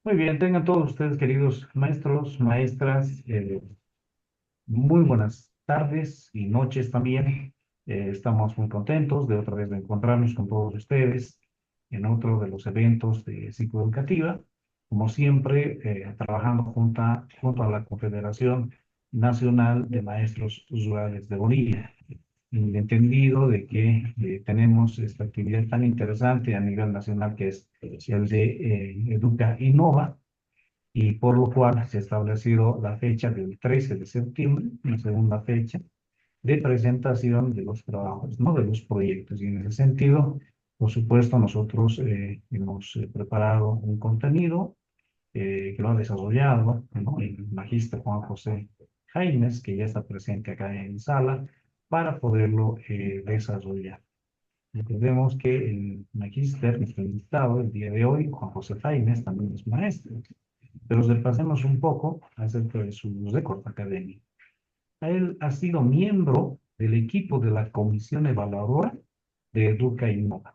Muy bien, tengan todos ustedes, queridos maestros, maestras, muy buenas tardes y noches también. Estamos muy contentos de otra vez de encontrarnos con todos ustedes en otro de los eventos de psicoeducativa, como siempre, trabajando junto a la Confederación Nacional de Maestros Rurales de Bolivia, en el entendido de que tenemos esta actividad tan interesante a nivel nacional que es el de Educa Innova, y por lo cual se ha establecido la fecha del 13 de septiembre, una segunda fecha de presentación de los trabajos, no de los proyectos. Y en ese sentido, por supuesto, nosotros hemos preparado un contenido que lo ha desarrollado, ¿no?, el magíster Juan José Jaimes, que ya está presente acá en sala, para poderlo desarrollar. Recordemos que el magíster, nuestro invitado el día de hoy, Juan José Jaimes, también es maestro, pero repasemos un poco acerca de su récord académico. Él ha sido miembro del equipo de la comisión evaluadora de Educa Innova.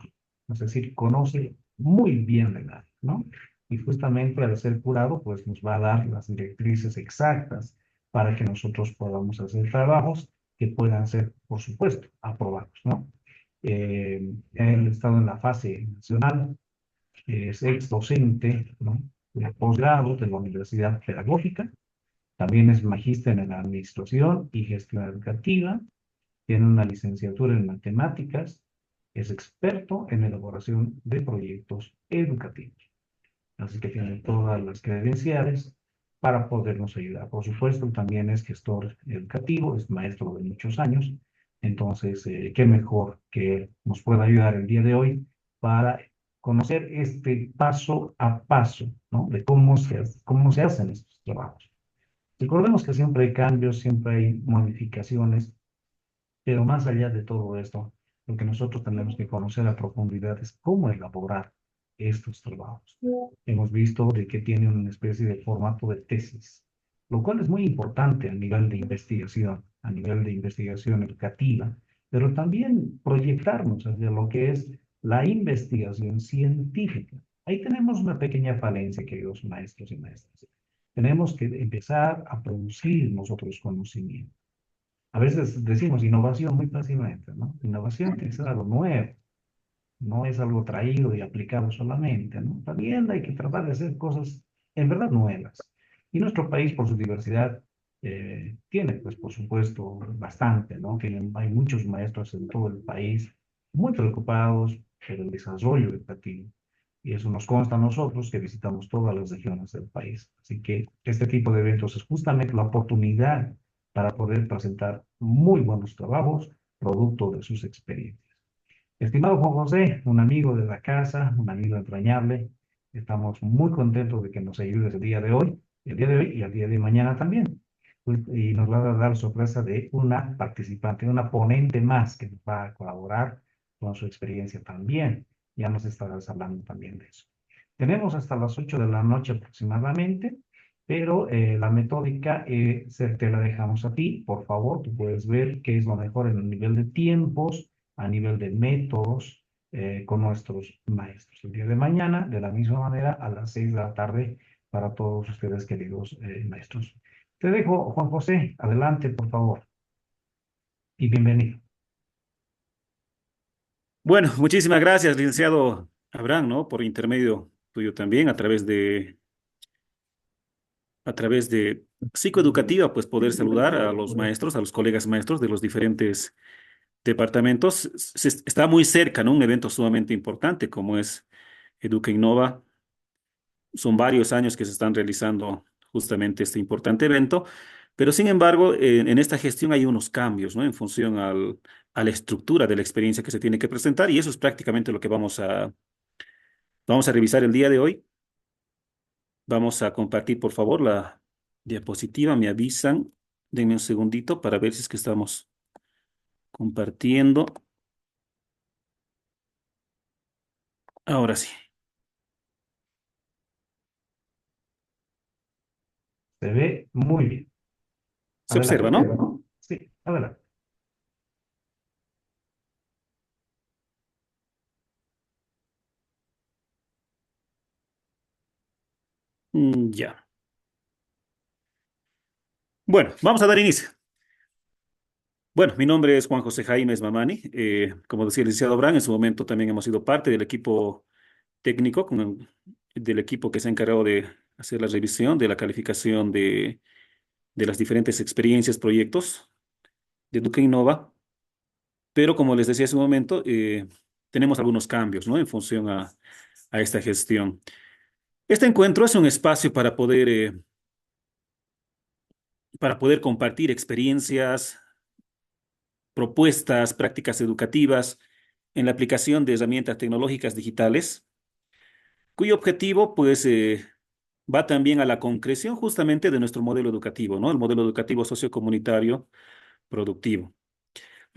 Es decir, conoce muy bien el área, ¿no? Y justamente al ser curado, pues nos va a dar las directrices exactas para que nosotros podamos hacer trabajos que puedan ser, por supuesto, aprobados, ¿no? Él ha estado en la fase nacional, es ex docente, ¿no?, de posgrado de la Universidad Pedagógica, también es magíster en Administración y Gestión Educativa, tiene una licenciatura en Matemáticas, es experto en elaboración de proyectos educativos. Así que tiene todas las credenciales para podernos ayudar. Por supuesto, también es gestor educativo, es maestro de muchos años. Entonces, qué mejor que nos pueda ayudar el día de hoy para conocer este paso a paso, ¿no?, de cómo se hacen estos trabajos. Recordemos que siempre hay cambios, siempre hay modificaciones, pero más allá de todo esto, lo que nosotros tenemos que conocer a profundidad es cómo elaborar estos trabajos. Hemos visto de que tiene una especie de formato de tesis, lo cual es muy importante a nivel de investigación educativa, pero también proyectarnos hacia lo que es la investigación científica. Ahí tenemos una pequeña falencia, queridos maestros y maestras. Tenemos que empezar a producir nosotros conocimiento. A veces decimos innovación muy fácilmente, ¿no? Innovación tiene que ser algo nuevo, no es algo traído y aplicado solamente, ¿no? También hay que tratar de hacer cosas en verdad nuevas. Y nuestro país, por su diversidad, tiene, pues, por supuesto, bastante, ¿no? Hay muchos maestros en todo el país muy preocupados por el desarrollo educativo. Y eso nos consta a nosotros que visitamos todas las regiones del país. Así que este tipo de eventos es justamente la oportunidad para poder presentar muy buenos trabajos, producto de sus experiencias. Estimado Juan José, un amigo de la casa, un amigo entrañable, estamos muy contentos de que nos ayudes el día de hoy y el día de mañana también. Y nos va a dar la sorpresa de una participante, una ponente más que nos va a colaborar con su experiencia también. Ya nos estarás hablando también de eso. Tenemos hasta las 8 de la noche aproximadamente, pero la metódica te la dejamos a ti. Por favor, tú puedes ver qué es lo mejor en el nivel de tiempos, a nivel de métodos, con nuestros maestros. El día de mañana, de la misma manera, a las 6 de la tarde, para todos ustedes, queridos maestros. Te dejo, Juan José, adelante, por favor, y bienvenido. Bueno, muchísimas gracias, licenciado Abraham, ¿no? Por intermedio tuyo también, a través de psicoeducativa, pues poder saludar a los maestros, a los colegas maestros de los diferentes departamentos. Está muy cerca, ¿no? Un evento sumamente importante como es Educa Innova. Son varios años que se están realizando justamente este importante evento, pero sin embargo, en esta gestión hay unos cambios, ¿no? En función a la estructura de la experiencia que se tiene que presentar, y eso es prácticamente lo que vamos a revisar el día de hoy. Vamos a compartir, por favor, la diapositiva. Me avisan. Denme un segundito para ver si es que estamos compartiendo. Ahora sí. Se ve muy bien. Se observa, Adelante. ¿no? Sí, adelante. Ya. Bueno, vamos a dar inicio. Bueno, mi nombre es Juan José Jaime Mamani. Como decía el licenciado Abraham, en su momento también hemos sido parte del equipo técnico, del equipo que se ha encargado de hacer la revisión de la calificación de las diferentes experiencias, proyectos de Educa Innova. Pero como les decía hace un momento, tenemos algunos cambios, ¿no? En función a esta gestión. Este encuentro es un espacio para poder compartir experiencias, propuestas, prácticas educativas en la aplicación de herramientas tecnológicas digitales, cuyo objetivo, pues, va también a la concreción justamente de nuestro modelo educativo, ¿no? El modelo educativo sociocomunitario productivo.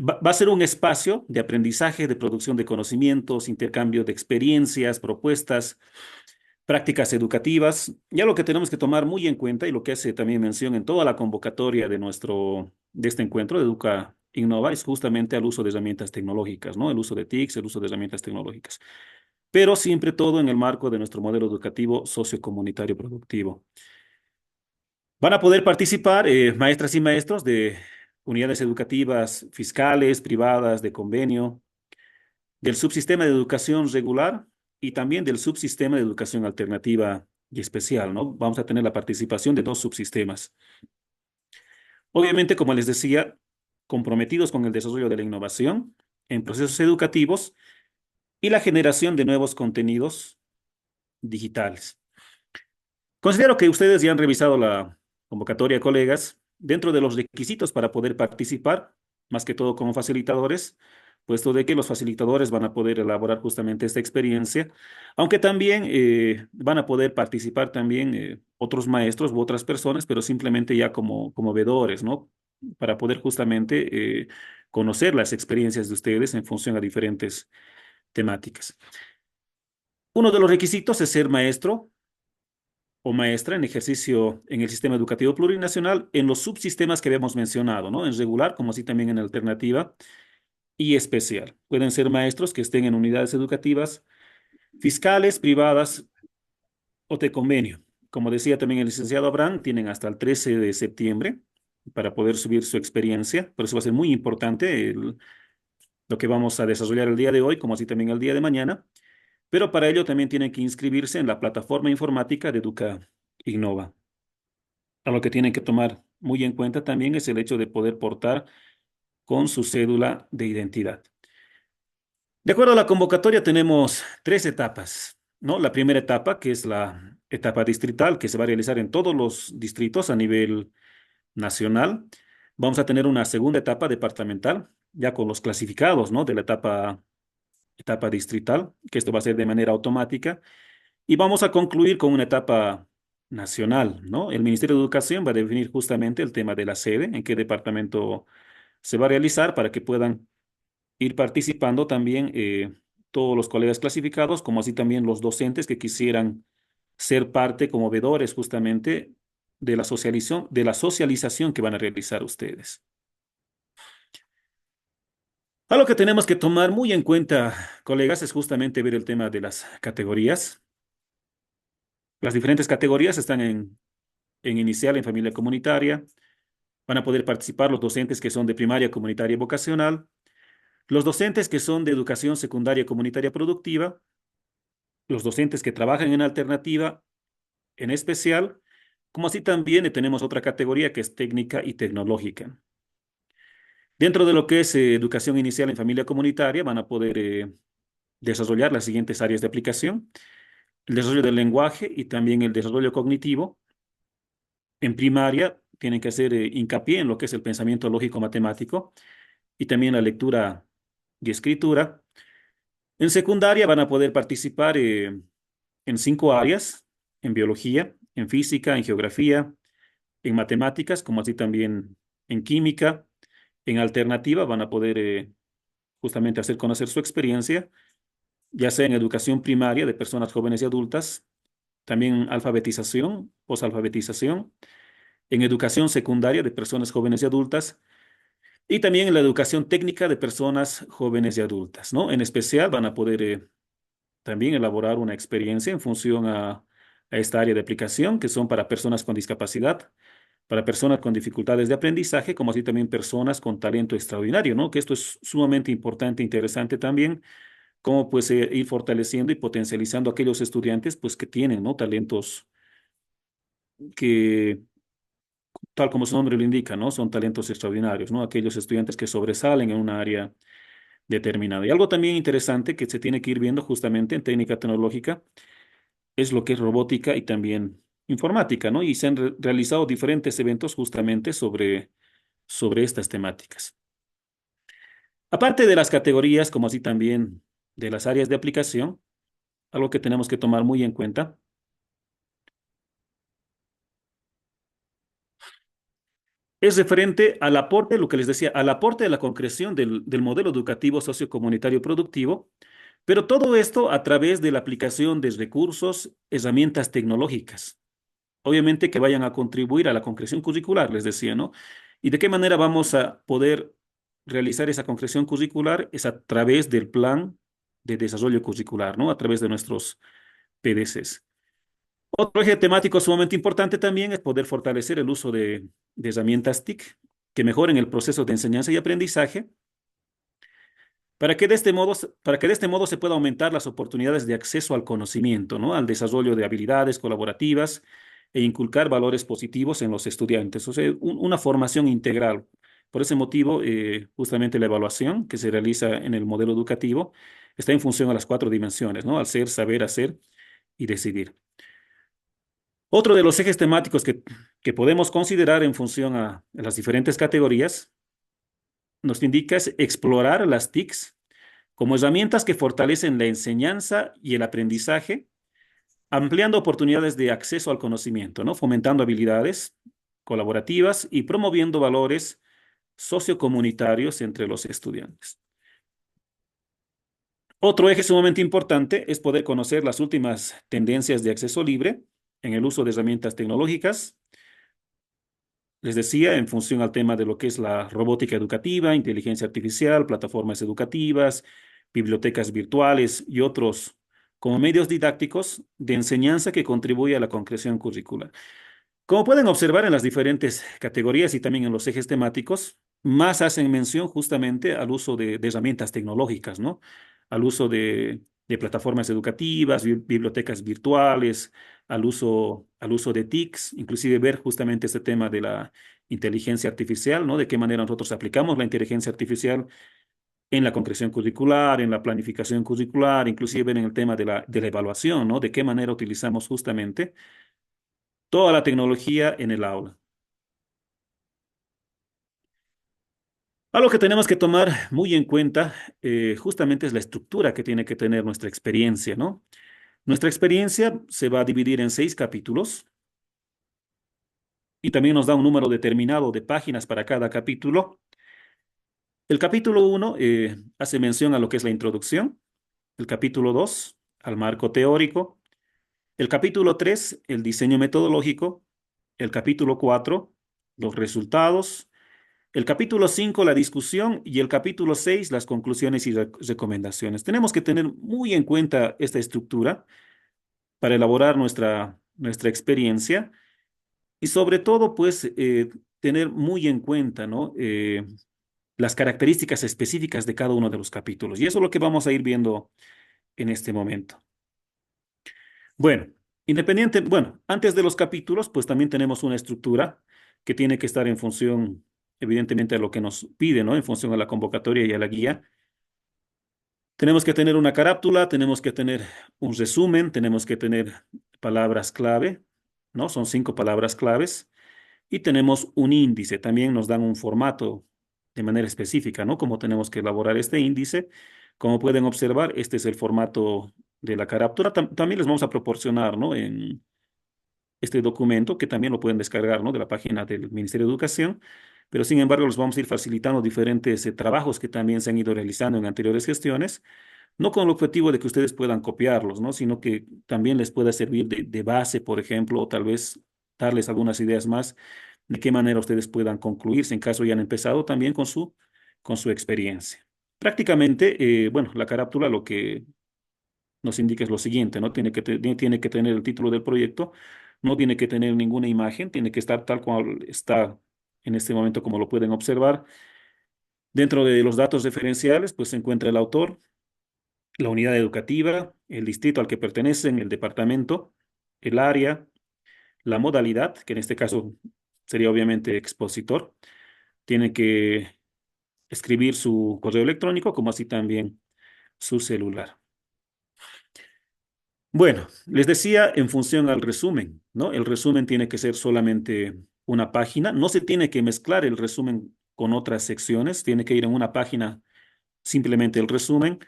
Va a ser un espacio de aprendizaje, de producción de conocimientos, intercambio de experiencias, propuestas, prácticas educativas. Ya lo que tenemos que tomar muy en cuenta y lo que hace también mención en toda la convocatoria de este encuentro de Educa Innova es justamente al uso de herramientas tecnológicas, ¿no? El uso de TICs, el uso de herramientas tecnológicas. Pero siempre todo en el marco de nuestro modelo educativo sociocomunitario productivo. Van a poder participar maestras y maestros de unidades educativas fiscales, privadas, de convenio, del subsistema de educación regular y también del subsistema de educación alternativa y especial, ¿no? Vamos a tener la participación de dos subsistemas. Obviamente, como les decía, comprometidos con el desarrollo de la innovación en procesos educativos y la generación de nuevos contenidos digitales. Considero que ustedes ya han revisado la convocatoria, colegas. Dentro de los requisitos para poder participar, más que todo como facilitadores, puesto de que los facilitadores van a poder elaborar justamente esta experiencia, aunque también van a poder participar también otros maestros u otras personas, pero simplemente ya como vedores, ¿no? Para poder justamente conocer las experiencias de ustedes en función a diferentes temáticas. Uno de los requisitos es ser maestro o maestra en ejercicio en el sistema educativo plurinacional en los subsistemas que habíamos mencionado, ¿no? En regular, como así también en alternativa y especial. Pueden ser maestros que estén en unidades educativas fiscales, privadas o de convenio. Como decía también el licenciado Abraham, tienen hasta el 13 de septiembre para poder subir su experiencia. Por eso va a ser muy importante lo que vamos a desarrollar el día de hoy, como así también el día de mañana. Pero para ello también tienen que inscribirse en la plataforma informática de Educa Innova. A lo que tienen que tomar muy en cuenta también es el hecho de poder portar con su cédula de identidad. De acuerdo a la convocatoria, tenemos tres etapas, ¿no? La primera etapa, que es la etapa distrital, que se va a realizar en todos los distritos a nivel nacional. Vamos a tener una segunda etapa departamental, ya con los clasificados, ¿no? De la etapa distrital, que esto va a ser de manera automática. Y vamos a concluir con una etapa nacional, ¿no? El Ministerio de Educación va a definir justamente el tema de la sede, en qué departamento se va a realizar para que puedan ir participando también todos los colegas clasificados, como así también los docentes que quisieran ser parte como vedores justamente de la socialización que van a realizar ustedes. Algo que tenemos que tomar muy en cuenta, colegas, es justamente ver el tema de las categorías. Las diferentes categorías están en inicial, en familia comunitaria. Van a poder participar los docentes que son de primaria comunitaria y vocacional, los docentes que son de educación secundaria comunitaria productiva, los docentes que trabajan en alternativa, en especial, como así también tenemos otra categoría que es técnica y tecnológica. Dentro de lo que es educación inicial en familia comunitaria, van a poder desarrollar las siguientes áreas de aplicación: el desarrollo del lenguaje y también el desarrollo cognitivo. En primaria, tienen que hacer hincapié en lo que es el pensamiento lógico-matemático y también la lectura y escritura. En secundaria van a poder participar en 5 áreas: en biología, en física, en geografía, en matemáticas, como así también en química. En alternativa van a poder justamente hacer conocer su experiencia, ya sea en educación primaria de personas jóvenes y adultas, también alfabetización, posalfabetización, en educación secundaria de personas jóvenes y adultas, y también en la educación técnica de personas jóvenes y adultas, ¿no? En especial van a poder también elaborar una experiencia en función a esta área de aplicación, que son para personas con discapacidad, para personas con dificultades de aprendizaje, como así también personas con talento extraordinario, ¿no? Que esto es sumamente importante e interesante también, cómo pues ir fortaleciendo y potencializando a aquellos estudiantes pues que tienen, ¿no? Talentos que, tal como su nombre lo indica, ¿no? Son talentos extraordinarios, ¿no? Aquellos estudiantes que sobresalen en una área determinada. Y algo también interesante que se tiene que ir viendo justamente en técnica tecnológica es lo que es robótica y también informática, ¿no? Y se han realizado diferentes eventos justamente sobre estas temáticas. Aparte de las categorías, como así también de las áreas de aplicación, algo que tenemos que tomar muy en cuenta es referente al aporte, lo que les decía, al aporte de la concreción del modelo educativo sociocomunitario productivo, pero todo esto a través de la aplicación de recursos, herramientas tecnológicas. Obviamente que vayan a contribuir a la concreción curricular, les decía, ¿no? ¿Y de qué manera vamos a poder realizar esa concreción curricular? Es a través del plan de desarrollo curricular, ¿no? A través de nuestros PDCs. Otro eje temático sumamente importante también es poder fortalecer el uso de herramientas TIC que mejoren el proceso de enseñanza y aprendizaje para que de este modo se pueda aumentar las oportunidades de acceso al conocimiento, ¿no? Al desarrollo de habilidades colaborativas e inculcar valores positivos en los estudiantes. O sea, una formación integral. Por ese motivo, justamente la evaluación que se realiza en el modelo educativo está en función a las cuatro dimensiones, ¿no? Al ser, saber, hacer y decidir. Otro de los ejes temáticos que podemos considerar en función a las diferentes categorías nos indica es explorar las TICs como herramientas que fortalecen la enseñanza y el aprendizaje, ampliando oportunidades de acceso al conocimiento, ¿no? Fomentando habilidades colaborativas y promoviendo valores sociocomunitarios entre los estudiantes. Otro eje sumamente importante es poder conocer las últimas tendencias de acceso libre en el uso de herramientas tecnológicas. Les decía, en función al tema de lo que es la robótica educativa, inteligencia artificial, plataformas educativas, bibliotecas virtuales y otros como medios didácticos de enseñanza que contribuye a la concreción curricular. Como pueden observar en las diferentes categorías y también en los ejes temáticos, más hacen mención justamente al uso de herramientas tecnológicas, ¿no? Al uso de plataformas educativas, bibliotecas virtuales, al uso de TICs, inclusive ver justamente este tema de la inteligencia artificial, ¿no? De qué manera nosotros aplicamos la inteligencia artificial en la concreción curricular, en la planificación curricular, inclusive ver en el tema de la evaluación, ¿no? De qué manera utilizamos justamente toda la tecnología en el aula. Algo que tenemos que tomar muy en cuenta justamente es la estructura que tiene que tener nuestra experiencia, ¿no? Nuestra experiencia se va a dividir en 6 capítulos y también nos da un número determinado de páginas para cada capítulo. El capítulo 1 hace mención a lo que es la introducción, el capítulo 2 al marco teórico, el capítulo 3 el diseño metodológico, el capítulo 4 los resultados, el capítulo 5 la discusión y el capítulo 6 las conclusiones y recomendaciones. Tenemos que tener muy en cuenta esta estructura para elaborar nuestra experiencia y sobre todo, pues, tener muy en cuenta, ¿no? Las características específicas de cada uno de los capítulos. Y eso es lo que vamos a ir viendo en este momento. Bueno, bueno, antes de los capítulos, pues también tenemos una estructura que tiene que estar en función, evidentemente, a lo que nos pide, ¿no? En función a la convocatoria y a la guía. Tenemos que tener una carátula, tenemos que tener un resumen, tenemos que tener palabras clave, ¿no? Son 5 palabras claves. Y tenemos un índice, también nos dan un formato de manera específica, ¿no? Cómo tenemos que elaborar este índice. Como pueden observar, este es el formato de la carátula. También les vamos a proporcionar, ¿no? En este documento, que también lo pueden descargar, ¿no? De la página del Ministerio de Educación. Pero sin embargo, les vamos a ir facilitando diferentes trabajos que también se han ido realizando en anteriores gestiones, no con el objetivo de que ustedes puedan copiarlos, ¿no? Sino que también les pueda servir de base, por ejemplo, o tal vez darles algunas ideas más de qué manera ustedes puedan concluirse en caso hayan empezado también con su experiencia. Prácticamente, bueno, la carátula lo que nos indica es lo siguiente, ¿no? Tiene que tener el título del proyecto, no tiene que tener ninguna imagen, tiene que estar tal cual está en este momento, como lo pueden observar. Dentro de los datos referenciales, pues se encuentra el autor, la unidad educativa, el distrito al que pertenecen, el departamento, el área, la modalidad, que en este caso sería obviamente expositor. Tiene que escribir su correo electrónico, como así también su celular. Bueno, les decía en función al resumen, ¿no? El resumen tiene que ser solamente una página. No se tiene que mezclar el resumen con otras secciones. Tiene que ir en una página simplemente el resumen.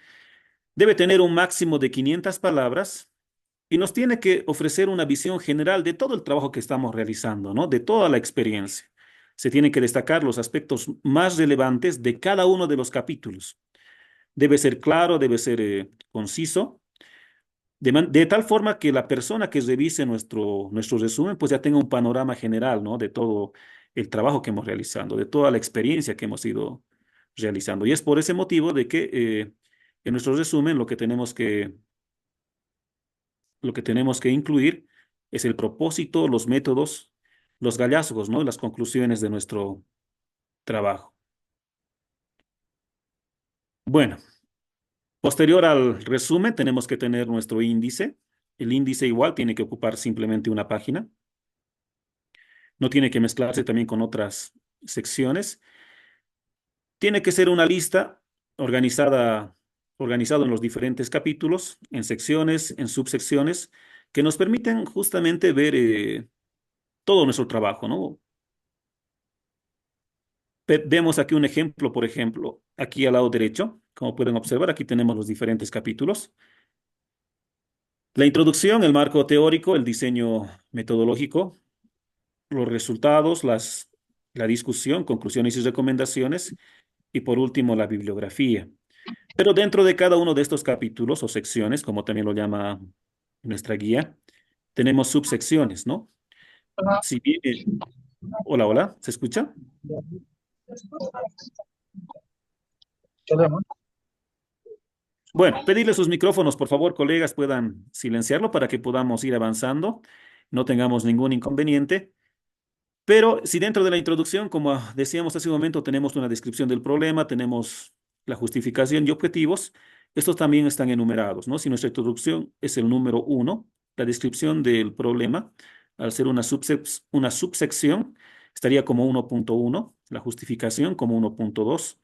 Debe tener un máximo de 500 palabras y nos tiene que ofrecer una visión general de todo el trabajo que estamos realizando, ¿no? De toda la experiencia. Se tienen que destacar los aspectos más relevantes de cada uno de los capítulos. Debe ser claro, debe ser conciso, de tal forma que la persona que revise nuestro resumen, pues ya tenga un panorama general, ¿no? De todo el trabajo que hemos realizado, de toda la experiencia que hemos ido realizando. Y es por ese motivo de que en nuestro resumen lo que tenemos que incluir es el propósito, los métodos, los hallazgos, ¿no? Las conclusiones de nuestro trabajo. Bueno, posterior al resumen tenemos que tener nuestro índice. El índice igual tiene que ocupar simplemente una página. No tiene que mezclarse también con otras secciones. Tiene que ser una lista organizado en los diferentes capítulos, en secciones, en subsecciones, que nos permiten justamente ver todo nuestro trabajo, ¿no? Vemos aquí un ejemplo, por ejemplo, aquí al lado derecho, como pueden observar, aquí tenemos los diferentes capítulos. La introducción, el marco teórico, el diseño metodológico, los resultados, la discusión, conclusiones y recomendaciones, y por último la bibliografía. Pero dentro de cada uno de estos capítulos o secciones, como también lo llama nuestra guía, tenemos subsecciones, ¿no? Si bien, hola, hola, ¿se escucha? Bueno, pedirle sus micrófonos, por favor, colegas, puedan silenciarlo para que podamos ir avanzando, no tengamos ningún inconveniente. Pero si dentro de la introducción, como decíamos hace un momento, tenemos una descripción del problema, tenemos la justificación y objetivos, estos también están enumerados, ¿no? Si nuestra introducción es el número 1, la descripción del problema, al ser una subsección, estaría como 1.1, la justificación como 1.2,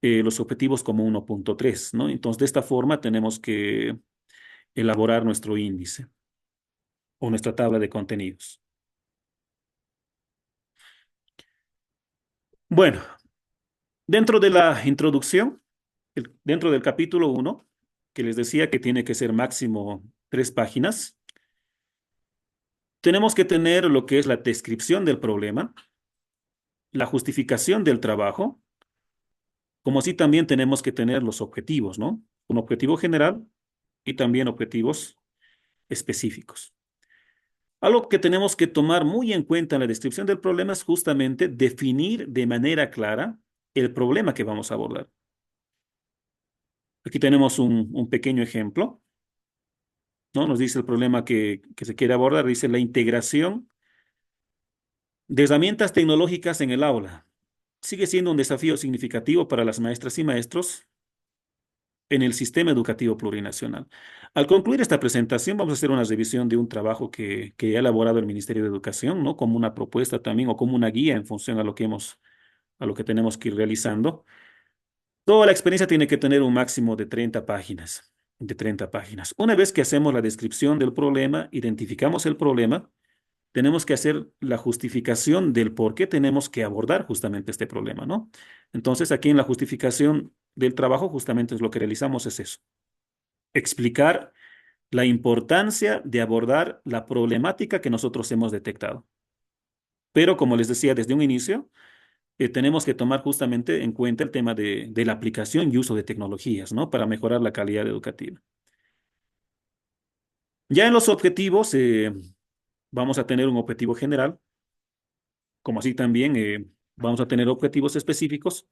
los objetivos como 1.3, ¿no? Entonces, de esta forma tenemos que elaborar nuestro índice o nuestra tabla de contenidos. Bueno, dentro de la introducción, dentro del capítulo 1, que les decía que tiene que ser máximo 3 páginas, tenemos que tener lo que es la descripción del problema, la justificación del trabajo, como así también tenemos que tener los objetivos, ¿no? Un objetivo general y también objetivos específicos. Algo que tenemos que tomar muy en cuenta en la descripción del problema es justamente definir de manera clara el problema que vamos a abordar. Aquí tenemos un pequeño ejemplo, ¿no? Nos dice el problema que se quiere abordar, dice la integración de herramientas tecnológicas en el aula. Sigue siendo un desafío significativo para las maestras y maestros en el sistema educativo plurinacional. Al concluir esta presentación, vamos a hacer una revisión de un trabajo que ha elaborado el Ministerio de Educación, ¿no? Como una propuesta también o como una guía en función a lo que tenemos que ir realizando. Toda la experiencia tiene que tener un máximo de 30 páginas, de 30 páginas. Una vez que hacemos la descripción del problema, identificamos el problema, tenemos que hacer la justificación del por qué tenemos que abordar justamente este problema, ¿no? Entonces, aquí en la justificación del trabajo, justamente es lo que realizamos es eso, explicar la importancia de abordar la problemática que nosotros hemos detectado. Pero, como les decía desde un inicio, tenemos que tomar justamente en cuenta el tema de la aplicación y uso de tecnologías, ¿no? Para mejorar la calidad educativa. Ya en los objetivos, vamos a tener un objetivo general, como así también vamos a tener objetivos específicos.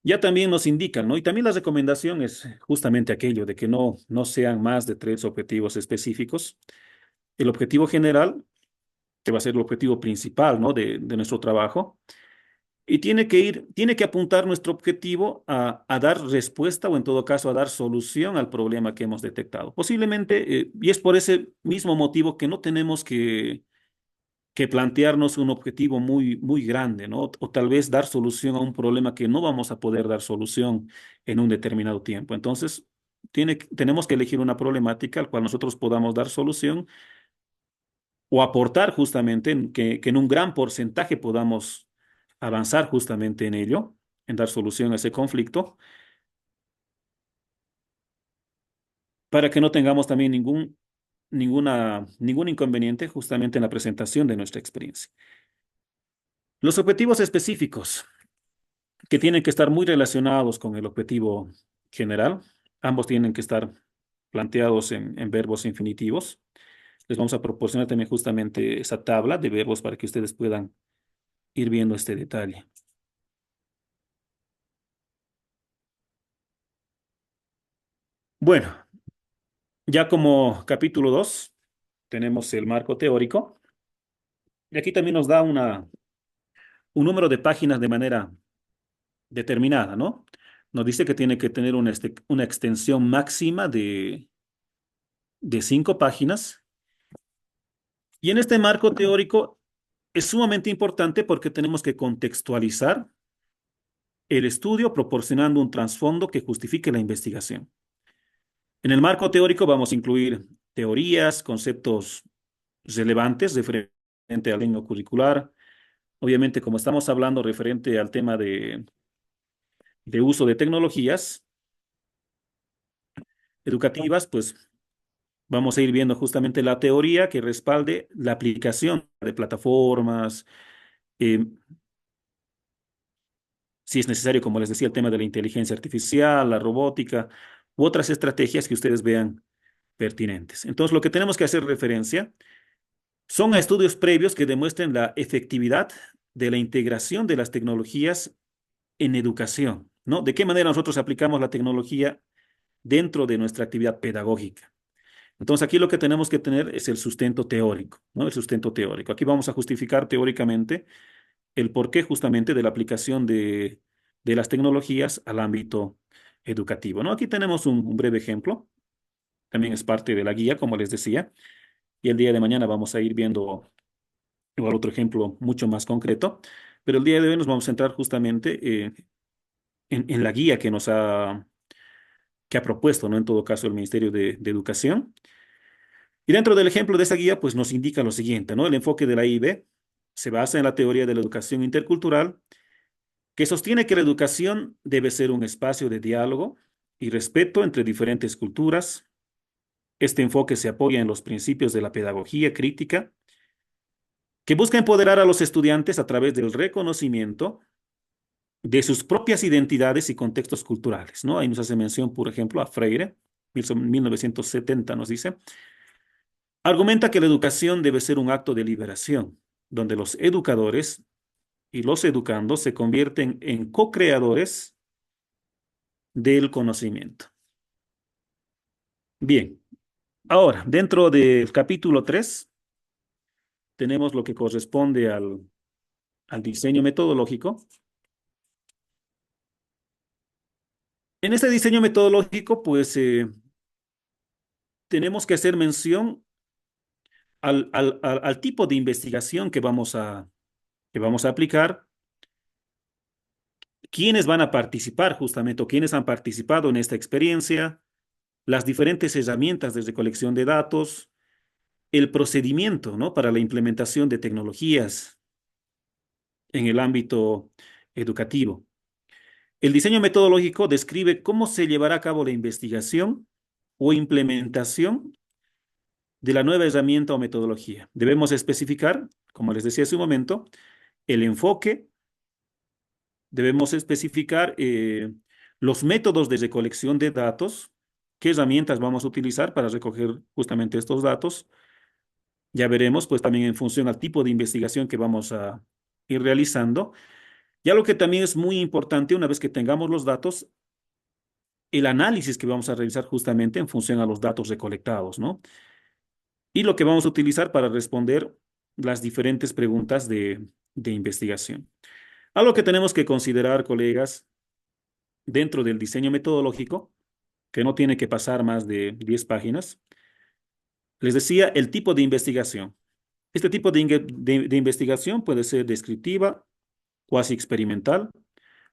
ya también nos indican, ¿no? Y también la recomendación es justamente aquello de que no sean más de tres objetivos específicos. El objetivo general, que va a ser el objetivo principal, ¿no? De nuestro trabajo. Y tiene que apuntar nuestro objetivo a dar respuesta o en todo caso a dar solución al problema que hemos detectado. Posiblemente, y es por ese mismo motivo que no tenemos que plantearnos un objetivo muy grande, ¿no? O tal vez dar solución a un problema que no vamos a poder dar solución en un determinado tiempo. Entonces, tenemos que elegir una problemática al cual nosotros podamos dar solución o aportar justamente que en un gran porcentaje podamos avanzar justamente en ello, en dar solución a ese conflicto, para que no tengamos también ningún inconveniente justamente en la presentación de nuestra experiencia. Los objetivos específicos, que tienen que estar muy relacionados con el objetivo general, ambos tienen que estar planteados en verbos infinitivos. Les vamos a proporcionar también justamente esa tabla de verbos para que ustedes puedan ir viendo este detalle. Bueno, ya como capítulo 2 tenemos el marco teórico y aquí también nos da un número de páginas de manera determinada, ¿no? Nos dice que tiene que tener una extensión máxima de 5 páginas y en este marco teórico es sumamente importante porque tenemos que contextualizar el estudio proporcionando un trasfondo que justifique la investigación. En el marco teórico vamos a incluir teorías, conceptos relevantes referente al año curricular. Obviamente, como estamos hablando referente al tema de uso de tecnologías educativas, pues vamos a ir viendo justamente la teoría que respalde la aplicación de plataformas, eh, si es necesario, como les decía, el tema de la inteligencia artificial, la robótica u otras estrategias que ustedes vean pertinentes. Entonces, lo que tenemos que hacer referencia son a estudios previos que demuestren la efectividad de la integración de las tecnologías en educación, ¿no? ¿De qué manera nosotros aplicamos la tecnología dentro de nuestra actividad pedagógica? Entonces, aquí lo que tenemos que tener es el sustento teórico, ¿no? El sustento teórico. Aquí vamos a justificar teóricamente el porqué justamente de la aplicación de las tecnologías al ámbito educativo, ¿no? Aquí tenemos un breve ejemplo, también es parte de la guía, como les decía, y el día de mañana vamos a ir viendo igual otro ejemplo mucho más concreto, pero el día de hoy nos vamos a centrar justamente en la guía que ha propuesto, ¿no? En todo caso, el Ministerio de Educación. Y dentro del ejemplo de esa guía, pues nos indica lo siguiente, ¿no? El enfoque de la IB se basa en la teoría de la educación intercultural, que sostiene que la educación debe ser un espacio de diálogo y respeto entre diferentes culturas. Este enfoque se apoya en los principios de la pedagogía crítica, que busca empoderar a los estudiantes a través del reconocimiento de sus propias identidades y contextos culturales, ¿no? Ahí nos hace mención, por ejemplo, a Freire, 1970 nos dice, argumenta que la educación debe ser un acto de liberación, donde los educadores y los educandos se convierten en co-creadores del conocimiento. Bien, ahora, dentro del capítulo 3 tenemos lo que corresponde al diseño metodológico. En este diseño metodológico, pues, tenemos que hacer mención al tipo de investigación que vamos a aplicar, quiénes van a participar justamente o quiénes han participado en esta experiencia, las diferentes herramientas de recolección de datos, el procedimiento, ¿no? Para la implementación de tecnologías en el ámbito educativo. El diseño metodológico describe cómo se llevará a cabo la investigación o implementación de la nueva herramienta o metodología. Debemos especificar, como les decía hace un momento, el enfoque, debemos especificar los métodos de recolección de datos, qué herramientas vamos a utilizar para recoger justamente estos datos. Ya veremos, pues también en función al tipo de investigación que vamos a ir realizando, Ya lo que también es muy importante, una vez que tengamos los datos, el análisis que vamos a realizar justamente en función a los datos recolectados, ¿no? Y lo que vamos a utilizar para responder las diferentes preguntas de investigación. Algo que tenemos que considerar, colegas, dentro del diseño metodológico, que no tiene que pasar más de 10 páginas, les decía el tipo de investigación. Este tipo de investigación puede ser descriptiva, cuasi experimental,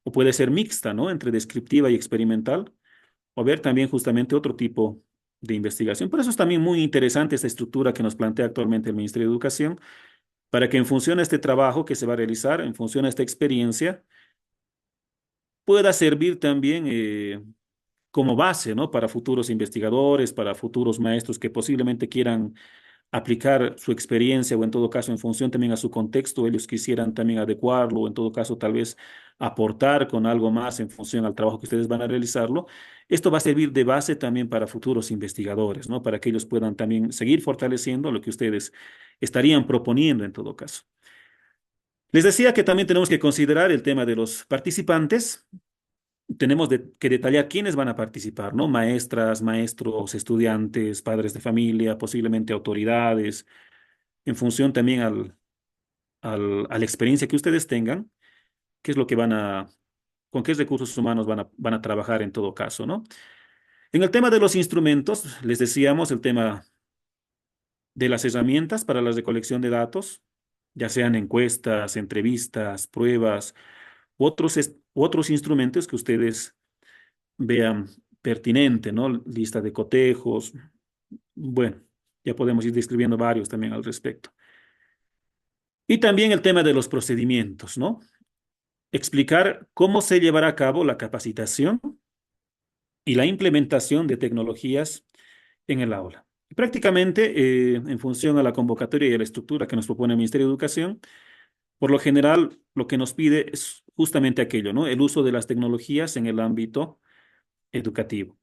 o puede ser mixta, ¿no? Entre descriptiva y experimental, o ver también justamente otro tipo de investigación. Por eso es también muy interesante esta estructura que nos plantea actualmente el Ministerio de Educación, para que en función a este trabajo que se va a realizar, en función a esta experiencia, pueda servir también como base, ¿no? Para futuros investigadores, para futuros maestros que posiblemente quieran aplicar su experiencia o en todo caso en función también a su contexto, ellos quisieran también adecuarlo o en todo caso tal vez aportar con algo más en función al trabajo que ustedes van a realizarlo. Esto va a servir de base también para futuros investigadores, ¿no? Para que ellos puedan también seguir fortaleciendo lo que ustedes estarían proponiendo en todo caso. Les decía que también tenemos que considerar el tema de los participantes. Tenemos que detallar quiénes van a participar, ¿no? Maestras, maestros, estudiantes, padres de familia, posiblemente autoridades, en función también a la experiencia que ustedes tengan, qué es lo que con qué recursos humanos van a trabajar en todo caso, ¿no? En el tema de los instrumentos, les decíamos el tema de las herramientas para la recolección de datos, ya sean encuestas, entrevistas, pruebas, u otros instrumentos que ustedes vean pertinente, ¿no? Lista de cotejos, bueno, ya podemos ir describiendo varios también al respecto. Y también el tema de los procedimientos, ¿no? Explicar cómo se llevará a cabo la capacitación y la implementación de tecnologías en el aula. Prácticamente, en función a la convocatoria y a la estructura que nos propone el Ministerio de Educación, por lo general, lo que nos pide es justamente aquello, ¿no? El uso de las tecnologías en el ámbito educativo.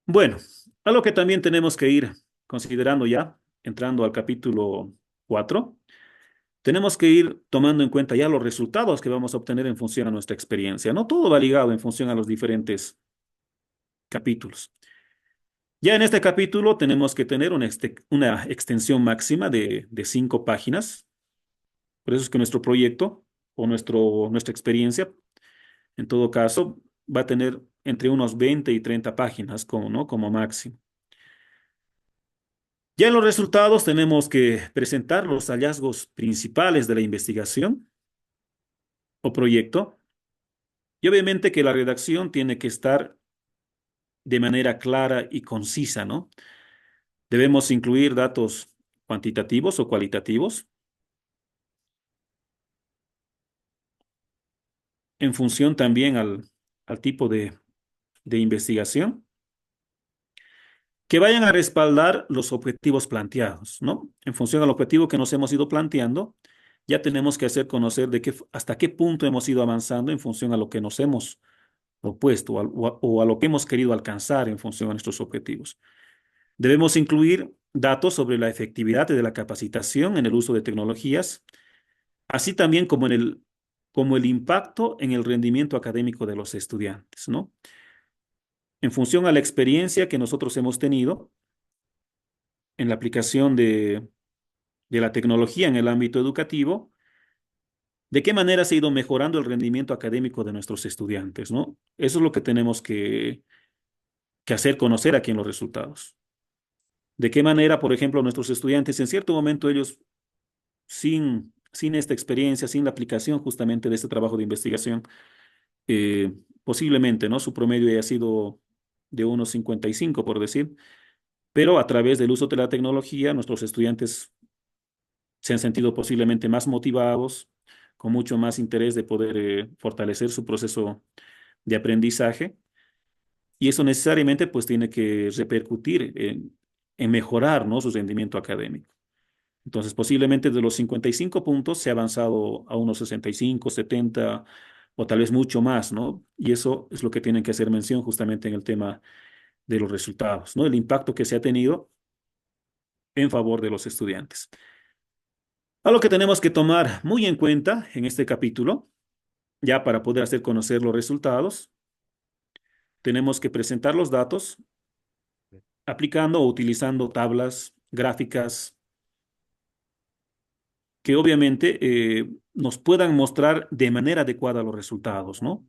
Bueno, algo que también tenemos que ir considerando ya, entrando al capítulo 4, tenemos que ir tomando en cuenta ya los resultados que vamos a obtener en función a nuestra experiencia. No todo va ligado en función a los diferentes capítulos. Ya en este capítulo tenemos que tener una extensión máxima de 5 páginas. Por eso es que nuestro proyecto o nuestra experiencia, en todo caso, va a tener entre unos 20 y 30 páginas como, ¿no? Como máximo. Ya en los resultados tenemos que presentar los hallazgos principales de la investigación o proyecto. Y obviamente que la redacción tiene que estar de manera clara y concisa, ¿no? Debemos incluir datos cuantitativos o cualitativos en función también al tipo de investigación que vayan a respaldar los objetivos planteados, ¿no? En función al objetivo que nos hemos ido planteando, ya tenemos que hacer conocer hasta qué punto hemos ido avanzando en función a lo que nos hemos propuesto o a lo que hemos querido alcanzar en función a nuestros objetivos. Debemos incluir datos sobre la efectividad de la capacitación en el uso de tecnologías, así también como el impacto en el rendimiento académico de los estudiantes, ¿no? En función a la experiencia que nosotros hemos tenido en la aplicación de la tecnología en el ámbito educativo, de qué manera se ha ido mejorando el rendimiento académico de nuestros estudiantes, ¿no? Eso es lo que tenemos que hacer conocer aquí en los resultados. De qué manera, por ejemplo, nuestros estudiantes, en cierto momento ellos, sin esta experiencia, sin la aplicación justamente de este trabajo de investigación, eh, posiblemente, ¿no? Su promedio haya sido de unos 55, por decir, pero a través del uso de la tecnología, nuestros estudiantes se han sentido posiblemente más motivados, con mucho más interés de poder fortalecer su proceso de aprendizaje, y eso necesariamente pues tiene que repercutir en mejorar, ¿no? Su rendimiento académico. Entonces, posiblemente de los 55 puntos se ha avanzado a unos 65, 70 o tal vez mucho más, ¿no? Y eso es lo que tienen que hacer mención justamente en el tema de los resultados, ¿no? El impacto que se ha tenido en favor de los estudiantes. Algo que tenemos que tomar muy en cuenta en este capítulo, ya para poder hacer conocer los resultados, tenemos que presentar los datos aplicando o utilizando tablas, gráficas, que obviamente nos puedan mostrar de manera adecuada los resultados, ¿no?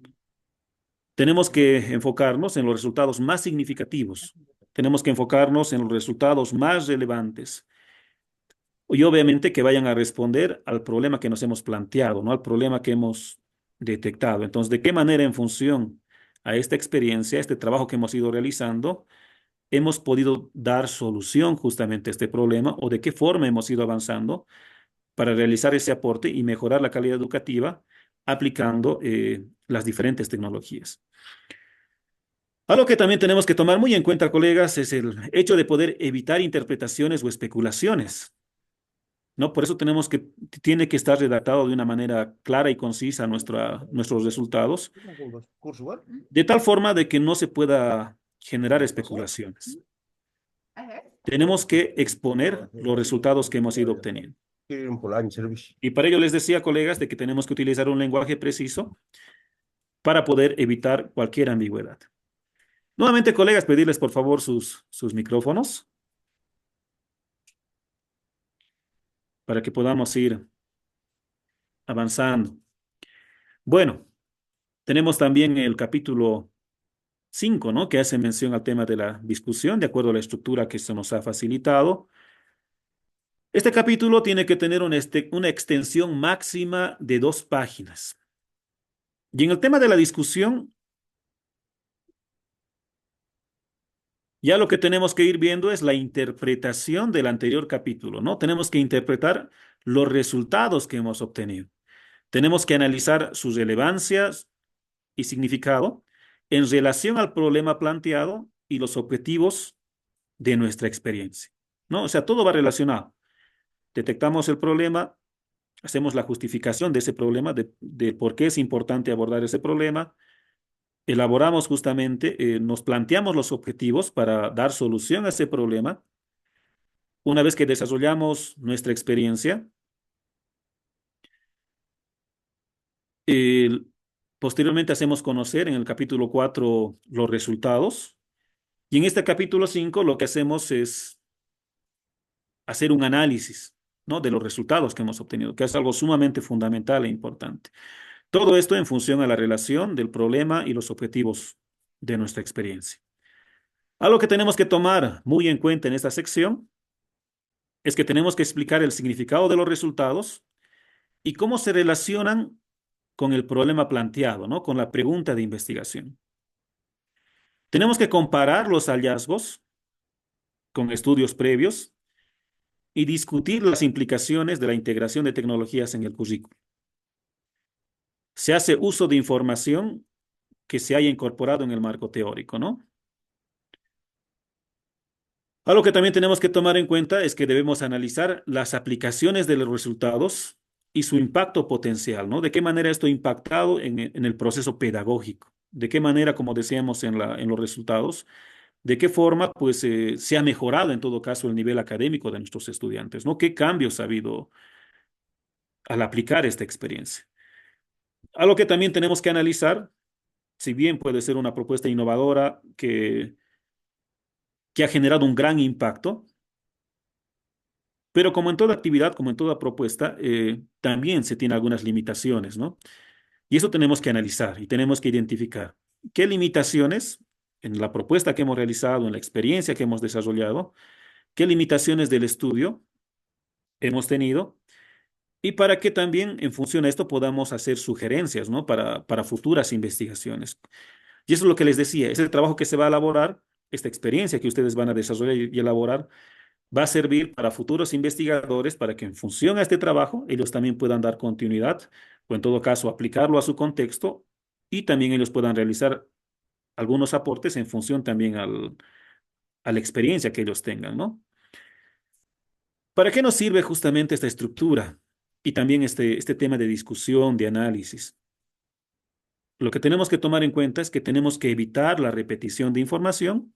Tenemos que enfocarnos en los resultados más significativos. Tenemos que enfocarnos en los resultados más relevantes. Y obviamente que vayan a responder al problema que nos hemos planteado, ¿no? Al problema que hemos detectado. Entonces, ¿de qué manera en función a esta experiencia, a este trabajo que hemos ido realizando, hemos podido dar solución justamente a este problema o de qué forma hemos ido avanzando para realizar ese aporte y mejorar la calidad educativa aplicando las diferentes tecnologías? Algo que también tenemos que tomar muy en cuenta, colegas, es el hecho de poder evitar interpretaciones o especulaciones, ¿no? Por eso tiene que estar redactado de una manera clara y concisa nuestros resultados, de tal forma de que no se pueda generar especulaciones. Tenemos que exponer los resultados que hemos ido obteniendo. Y para ello les decía, colegas, de que tenemos que utilizar un lenguaje preciso para poder evitar cualquier ambigüedad. Nuevamente, colegas, pedirles por favor sus micrófonos para que podamos ir avanzando. Bueno, tenemos también el capítulo 5, ¿no? Que hace mención al tema de la discusión, de acuerdo a la estructura que se nos ha facilitado. Este capítulo tiene que tener una extensión máxima de 2 páginas. Y en el tema de la discusión, ya lo que tenemos que ir viendo es la interpretación del anterior capítulo, ¿no? Tenemos que interpretar los resultados que hemos obtenido. Tenemos que analizar sus relevancias y significado en relación al problema planteado y los objetivos de nuestra experiencia, ¿no? O sea, todo va relacionado. Detectamos el problema, hacemos la justificación de ese problema, de por qué es importante abordar ese problema, elaboramos justamente, nos planteamos los objetivos para dar solución a ese problema. Una vez que desarrollamos nuestra experiencia, eh, posteriormente hacemos conocer en el capítulo 4 los resultados. Y en este capítulo 5 lo que hacemos es hacer un análisis, ¿no? De los resultados que hemos obtenido, que es algo sumamente fundamental e importante. Todo esto en función a la relación del problema y los objetivos de nuestra experiencia. Algo que tenemos que tomar muy en cuenta en esta sección es que tenemos que explicar el significado de los resultados y cómo se relacionan con el problema planteado, ¿no? Con la pregunta de investigación. Tenemos que comparar los hallazgos con estudios previos y discutir las implicaciones de la integración de tecnologías en el currículo. Se hace uso de información que se haya incorporado en el marco teórico, ¿no? Algo que también tenemos que tomar en cuenta es que debemos analizar las aplicaciones de los resultados y su impacto potencial, ¿no? De qué manera esto ha impactado en el proceso pedagógico, de qué manera, como decíamos en los resultados, de qué forma, pues, se ha mejorado en todo caso el nivel académico de nuestros estudiantes, ¿no? ¿Qué cambios ha habido al aplicar esta experiencia? Algo que también tenemos que analizar, si bien puede ser una propuesta innovadora que ha generado un gran impacto, pero como en toda actividad, como en toda propuesta, también se tiene algunas limitaciones, ¿no? Y eso tenemos que analizar y tenemos que identificar qué limitaciones en la propuesta que hemos realizado, en la experiencia que hemos desarrollado, qué limitaciones del estudio hemos tenido y para que también en función a esto podamos hacer sugerencias, ¿no? Para futuras investigaciones. Y eso es lo que les decía, ese trabajo que se va a elaborar, esta experiencia que ustedes van a desarrollar y elaborar, va a servir para futuros investigadores para que en función a este trabajo ellos también puedan dar continuidad o en todo caso aplicarlo a su contexto y también ellos puedan realizar algunos aportes en función también a la experiencia que ellos tengan, ¿no? ¿Para qué nos sirve justamente esta estructura y también este tema de discusión, de análisis? Lo que tenemos que tomar en cuenta es que tenemos que evitar la repetición de información.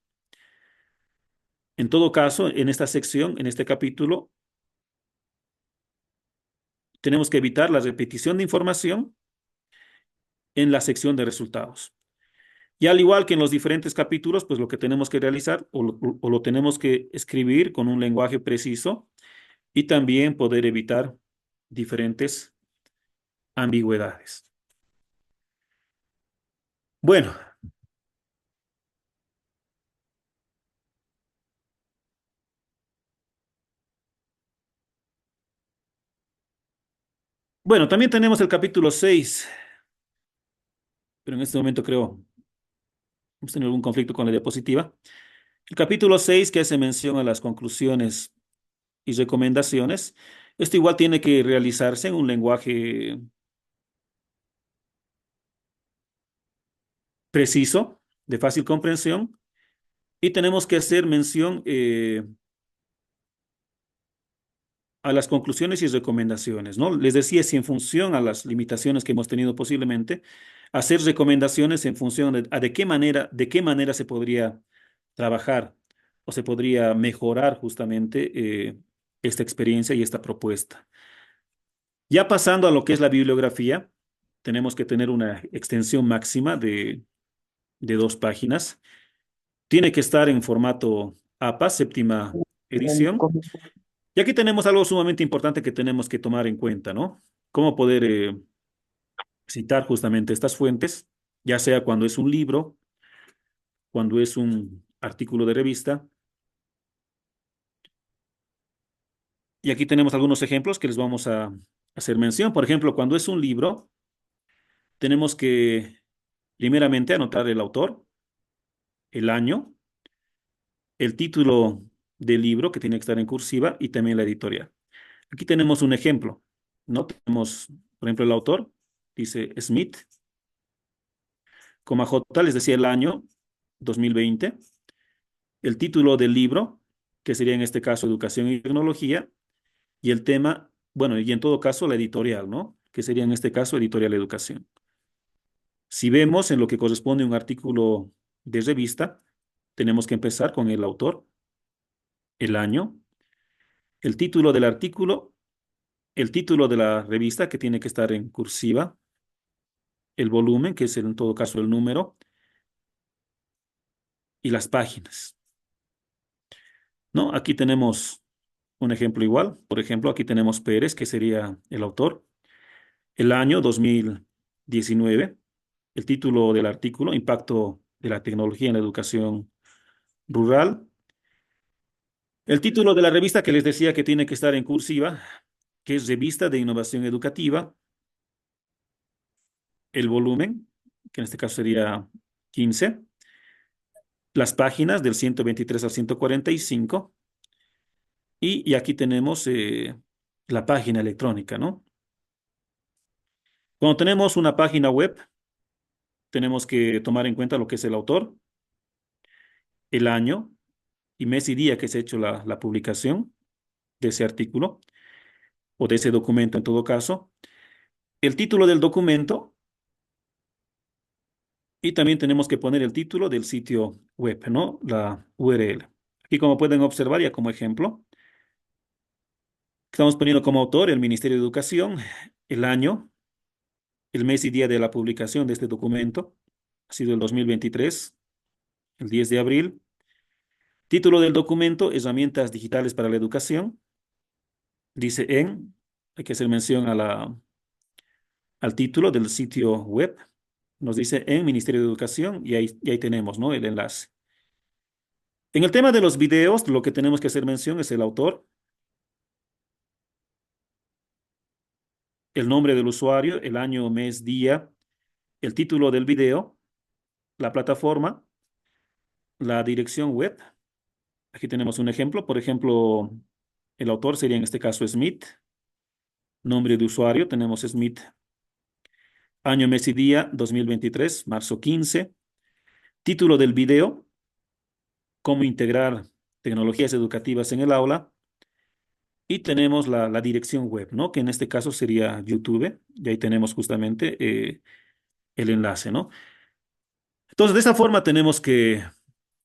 En todo caso, en esta sección, en este capítulo, tenemos que evitar la repetición de información en la sección de resultados. Y al igual que en los diferentes capítulos, pues lo que tenemos que realizar o lo tenemos que escribir con un lenguaje preciso y también poder evitar diferentes ambigüedades. Bueno, bueno, también tenemos el capítulo 6, pero en este momento creo hemos tenido algún conflicto con la diapositiva. El capítulo 6 que hace mención a las conclusiones y recomendaciones. Esto igual tiene que realizarse en un lenguaje preciso, de fácil comprensión, y tenemos que hacer mención a las conclusiones y recomendaciones, ¿no? Les decía, si en función a las limitaciones que hemos tenido posiblemente, hacer recomendaciones en función de qué manera se podría trabajar o se podría mejorar justamente esta experiencia y esta propuesta. Ya pasando a lo que es la bibliografía, tenemos que tener una extensión máxima de 2 páginas. Tiene que estar en formato APA, séptima edición. Y aquí tenemos algo sumamente importante que tenemos que tomar en cuenta, ¿no? Cómo poder citar justamente estas fuentes, ya sea cuando es un libro, cuando es un artículo de revista. Y aquí tenemos algunos ejemplos que les vamos a hacer mención. Por ejemplo, cuando es un libro, tenemos que primeramente anotar el autor, el año, el título del libro, que tiene que estar en cursiva, y también la editorial. Aquí tenemos un ejemplo, ¿no? Tenemos, por ejemplo, el autor, dice Smith, coma J, les decía el año 2020, el título del libro, que sería en este caso Educación y Tecnología, y el tema, bueno, y en todo caso la editorial, ¿no? Que sería en este caso Editorial Educación. Si vemos en lo que corresponde a un artículo de revista, tenemos que empezar con el autor, el año, el título del artículo, el título de la revista, que tiene que estar en cursiva, el volumen, que es en todo caso el número, y las páginas, ¿no? Aquí tenemos un ejemplo igual. Por ejemplo, aquí tenemos Pérez, que sería el autor, el año 2019, el título del artículo, Impacto de la tecnología en la educación rural, el título de la revista que les decía que tiene que estar en cursiva, que es Revista de Innovación Educativa, el volumen, que en este caso sería 15, las páginas del 123 al 145, y aquí tenemos la página electrónica, ¿no? Cuando tenemos una página web, tenemos que tomar en cuenta lo que es el autor, el año y mes y día que se ha hecho la publicación de ese artículo o de ese documento en todo caso, el título del documento, y también tenemos que poner el título del sitio web, ¿no? La URL. Aquí, como pueden observar, ya como ejemplo, estamos poniendo como autor el Ministerio de Educación, el año, el mes y día de la publicación de este documento, ha sido el 2023, el 10 de abril. Título del documento, Herramientas digitales para la educación. Dice hay que hacer mención al título del sitio web. Nos dice en Ministerio de Educación y ahí tenemos, ¿no? El enlace. En el tema de los videos, lo que tenemos que hacer mención es el autor, el nombre del usuario, el año, mes, día, el título del video, la plataforma, la dirección web. Aquí tenemos un ejemplo. Por ejemplo, el autor sería en este caso Smith. Nombre de usuario, tenemos Smith. Año, mes y día, 2023, marzo 15. Título del video, cómo integrar tecnologías educativas en el aula. Y tenemos la dirección web, ¿no? Que en este caso sería YouTube. Y ahí tenemos justamente el enlace, ¿no? Entonces, de esa forma tenemos que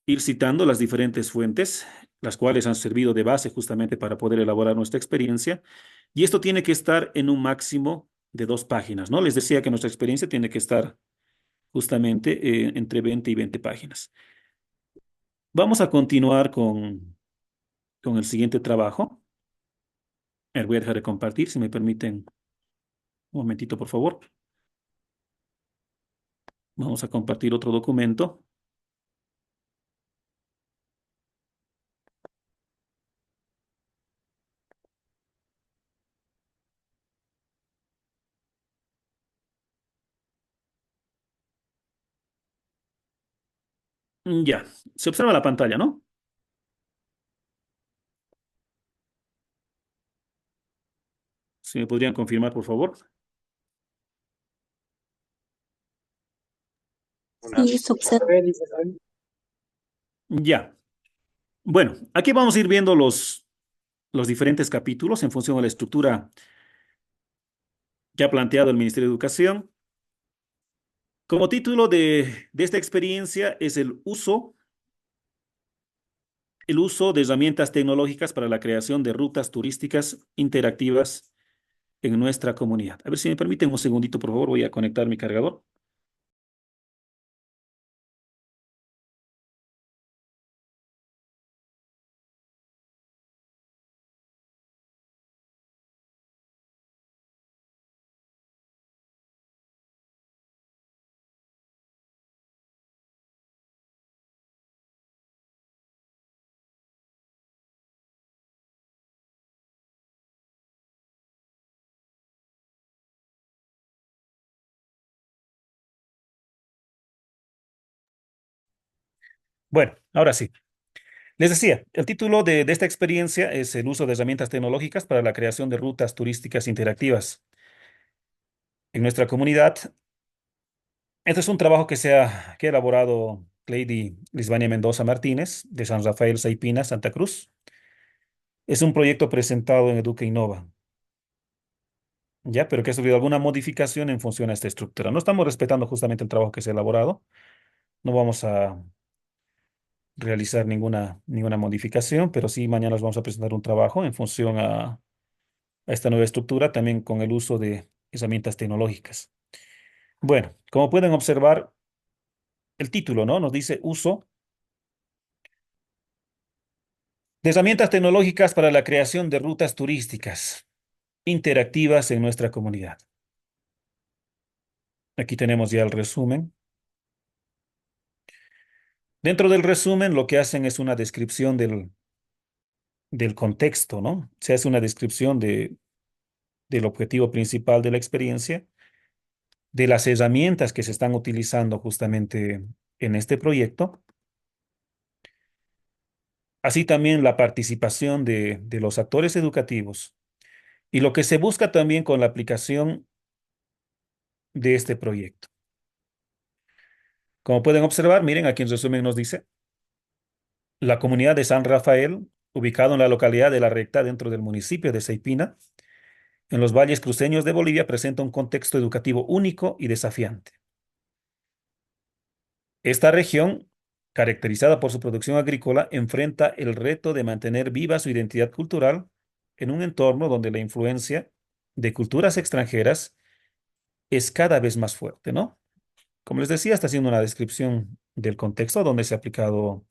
ir citando las diferentes fuentes las cuales han servido de base justamente para poder elaborar nuestra experiencia. Y esto tiene que estar en un máximo de 2 páginas, ¿no? Les decía que nuestra experiencia tiene que estar justamente entre 20 y 20 páginas. Vamos a continuar con el siguiente trabajo. A ver, voy a dejar de compartir, si me permiten un momentito, por favor. Vamos a compartir otro documento. Ya, se observa la pantalla, ¿no? Si me podrían confirmar, por favor. Sí, subset. Ya. Bueno, aquí vamos a ir viendo los diferentes capítulos en función de la estructura que ha planteado el Ministerio de Educación. Como título de esta experiencia es el uso de herramientas tecnológicas para la creación de rutas turísticas interactivas en nuestra comunidad. A ver si me permiten un segundito, por favor, voy a conectar mi cargador. Bueno, ahora sí. Les decía, el título de esta experiencia es el uso de herramientas tecnológicas para la creación de rutas turísticas interactivas en nuestra comunidad. Este es un trabajo que ha elaborado Lady Lisbania Mendoza Martínez, de San Rafael Saipina, Santa Cruz. Es un proyecto presentado en Educa Innova, ya, pero que ha sufrido alguna modificación en función a esta estructura. No estamos respetando justamente el trabajo que se ha elaborado. No vamos a realizar ninguna modificación, pero sí mañana les vamos a presentar un trabajo en función a esta nueva estructura, también con el uso de herramientas tecnológicas. Bueno, como pueden observar, el título, ¿no? Nos dice uso de herramientas tecnológicas para la creación de rutas turísticas interactivas en nuestra comunidad. Aquí tenemos ya el resumen. Dentro del resumen, lo que hacen es una descripción del contexto, ¿no? Se hace una descripción del objetivo principal de la experiencia, de las herramientas que se están utilizando justamente en este proyecto, así también la participación de los actores educativos y lo que se busca también con la aplicación de este proyecto. Como pueden observar, miren, aquí en resumen nos dice, la comunidad de San Rafael, ubicado en la localidad de La Recta, dentro del municipio de Saipina, en los valles cruceños de Bolivia, presenta un contexto educativo único y desafiante. Esta región, caracterizada por su producción agrícola, enfrenta el reto de mantener viva su identidad cultural en un entorno donde la influencia de culturas extranjeras es cada vez más fuerte, ¿no? Como les decía, está haciendo una descripción del contexto donde se ha aplicado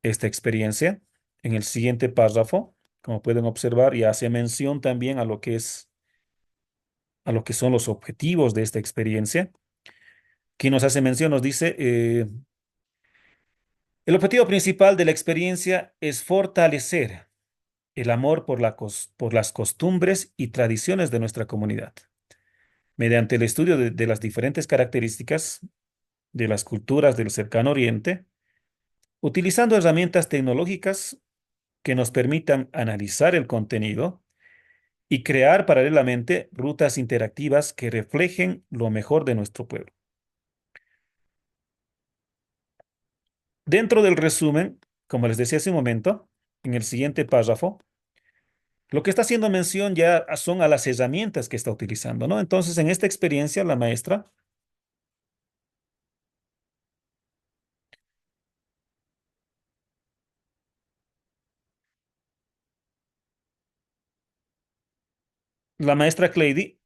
esta experiencia. En el siguiente párrafo, como pueden observar, y hace mención también a lo que son los objetivos de esta experiencia. Aquí nos hace mención, nos dice, el objetivo principal de la experiencia es fortalecer el amor por las costumbres y tradiciones de nuestra comunidad, mediante el estudio de las diferentes características de las culturas del cercano oriente, utilizando herramientas tecnológicas que nos permitan analizar el contenido y crear paralelamente rutas interactivas que reflejen lo mejor de nuestro pueblo. Dentro del resumen, como les decía hace un momento, en el siguiente párrafo, lo que está haciendo mención ya son a las herramientas que está utilizando, ¿no? Entonces, en esta experiencia, la maestra la maestra Cleidy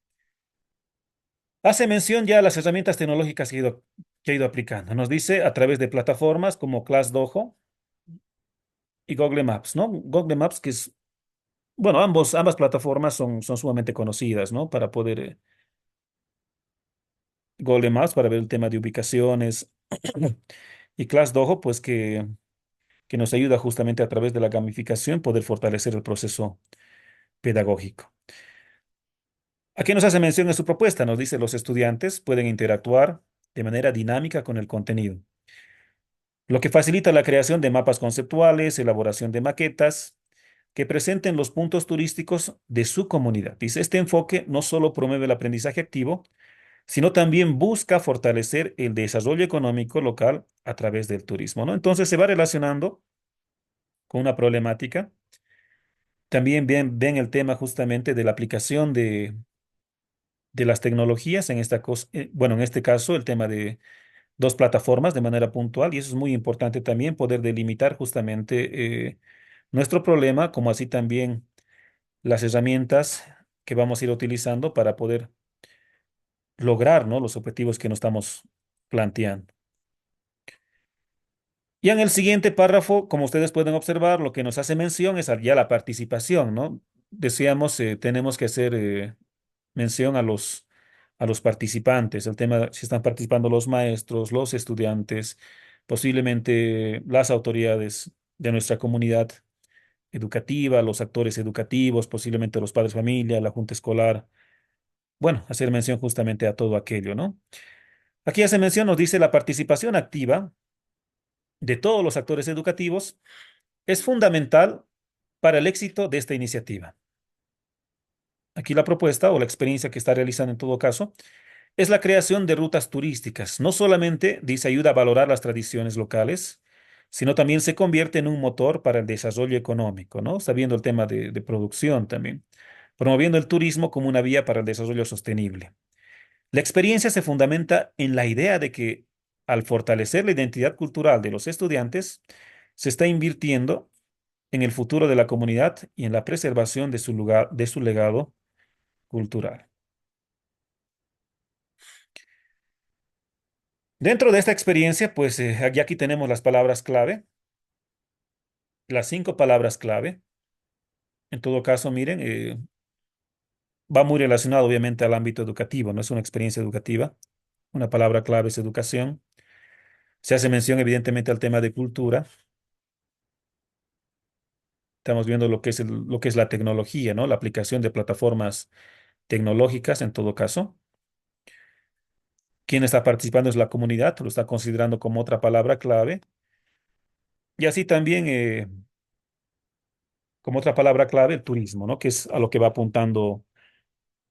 hace mención ya a las herramientas tecnológicas que ha ido aplicando. Nos dice a través de plataformas como ClassDojo y Google Maps, ¿no? Google Maps, que es, bueno, ambas plataformas son sumamente conocidas, ¿no? Para poder, Google Maps para ver el tema de ubicaciones y ClassDojo, pues que nos ayuda justamente a través de la gamificación poder fortalecer el proceso pedagógico. Aquí nos hace mención en su propuesta, nos dice los estudiantes pueden interactuar de manera dinámica con el contenido, lo que facilita la creación de mapas conceptuales, elaboración de maquetas que presenten los puntos turísticos de su comunidad. Dice, este enfoque no solo promueve el aprendizaje activo, sino también busca fortalecer el desarrollo económico local a través del turismo, ¿no? Entonces se va relacionando con una problemática. También ven el tema justamente de la aplicación de las tecnologías en bueno, en este caso, el tema de dos plataformas de manera puntual, y eso es muy importante también, poder delimitar justamente nuestro problema, como así también las herramientas que vamos a ir utilizando para poder lograr, ¿no? Los objetivos que nos estamos planteando. Ya en el siguiente párrafo, como ustedes pueden observar, lo que nos hace mención es ya la participación, ¿no? Decíamos, tenemos que hacer mención a los participantes, el tema, si están participando los maestros, los estudiantes, posiblemente las autoridades de nuestra comunidad educativa, los actores educativos, posiblemente los padres de familia, la junta escolar. Bueno, hacer mención justamente a todo aquello, ¿no? Aquí hace mención, nos dice la participación activa de todos los actores educativos es fundamental para el éxito de esta iniciativa. Aquí la propuesta o la experiencia que está realizando en todo caso es la creación de rutas turísticas. No solamente dice ayuda a valorar las tradiciones locales, sino también se convierte en un motor para el desarrollo económico, ¿no? Está viendo el tema de producción también, promoviendo el turismo como una vía para el desarrollo sostenible. La experiencia se fundamenta en la idea de que al fortalecer la identidad cultural de los estudiantes, se está invirtiendo en el futuro de la comunidad y en la preservación de su lugar, de su legado cultural. Dentro de esta experiencia, pues aquí tenemos las palabras clave, las 5 palabras clave. En todo caso, miren, va muy relacionado obviamente al ámbito educativo, no es una experiencia educativa. Una palabra clave es educación. Se hace mención evidentemente al tema de cultura. Estamos viendo lo que es lo que es la tecnología, ¿no? La aplicación de plataformas tecnológicas en todo caso. Quien está participando es la comunidad, lo está considerando como otra palabra clave. Y así también, como otra palabra clave, el turismo, ¿no? Que es a lo que va apuntando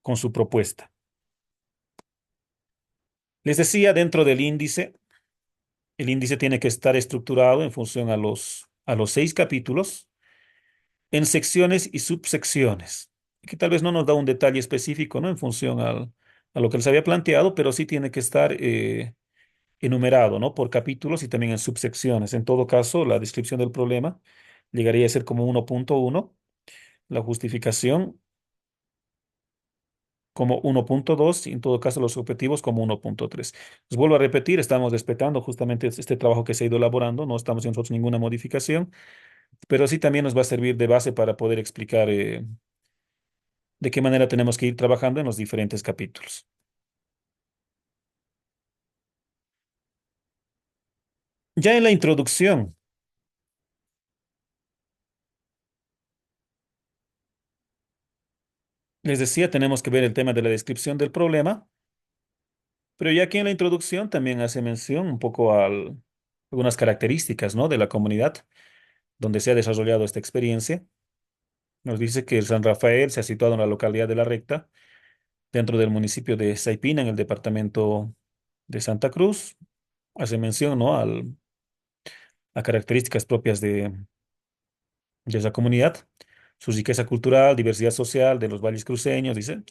con su propuesta. Les decía, dentro del índice, el índice tiene que estar estructurado en función a los 6 capítulos, en secciones y subsecciones, que tal vez no nos da un detalle específico, ¿no? En función a lo que les había planteado, pero sí tiene que estar enumerado, ¿no? Por capítulos y también en subsecciones. En todo caso, la descripción del problema llegaría a ser como 1.1, la justificación como 1.2 y en todo caso los objetivos como 1.3. Les vuelvo a repetir, estamos respetando justamente este trabajo que se ha ido elaborando, no estamos haciendo nosotros ninguna modificación, pero sí también nos va a servir de base para poder explicar de qué manera tenemos que ir trabajando en los diferentes capítulos. Ya en la introducción, les decía, tenemos que ver el tema de la descripción del problema, pero ya aquí en la introducción también hace mención un poco algunas características, ¿no? De la comunidad donde se ha desarrollado esta experiencia. Nos dice que el San Rafael se ha situado en la localidad de La Recta, dentro del municipio de Saipina, en el departamento de Santa Cruz. Hace mención, ¿no? A características propias de esa comunidad, su riqueza cultural, diversidad social de los valles cruceños, dice.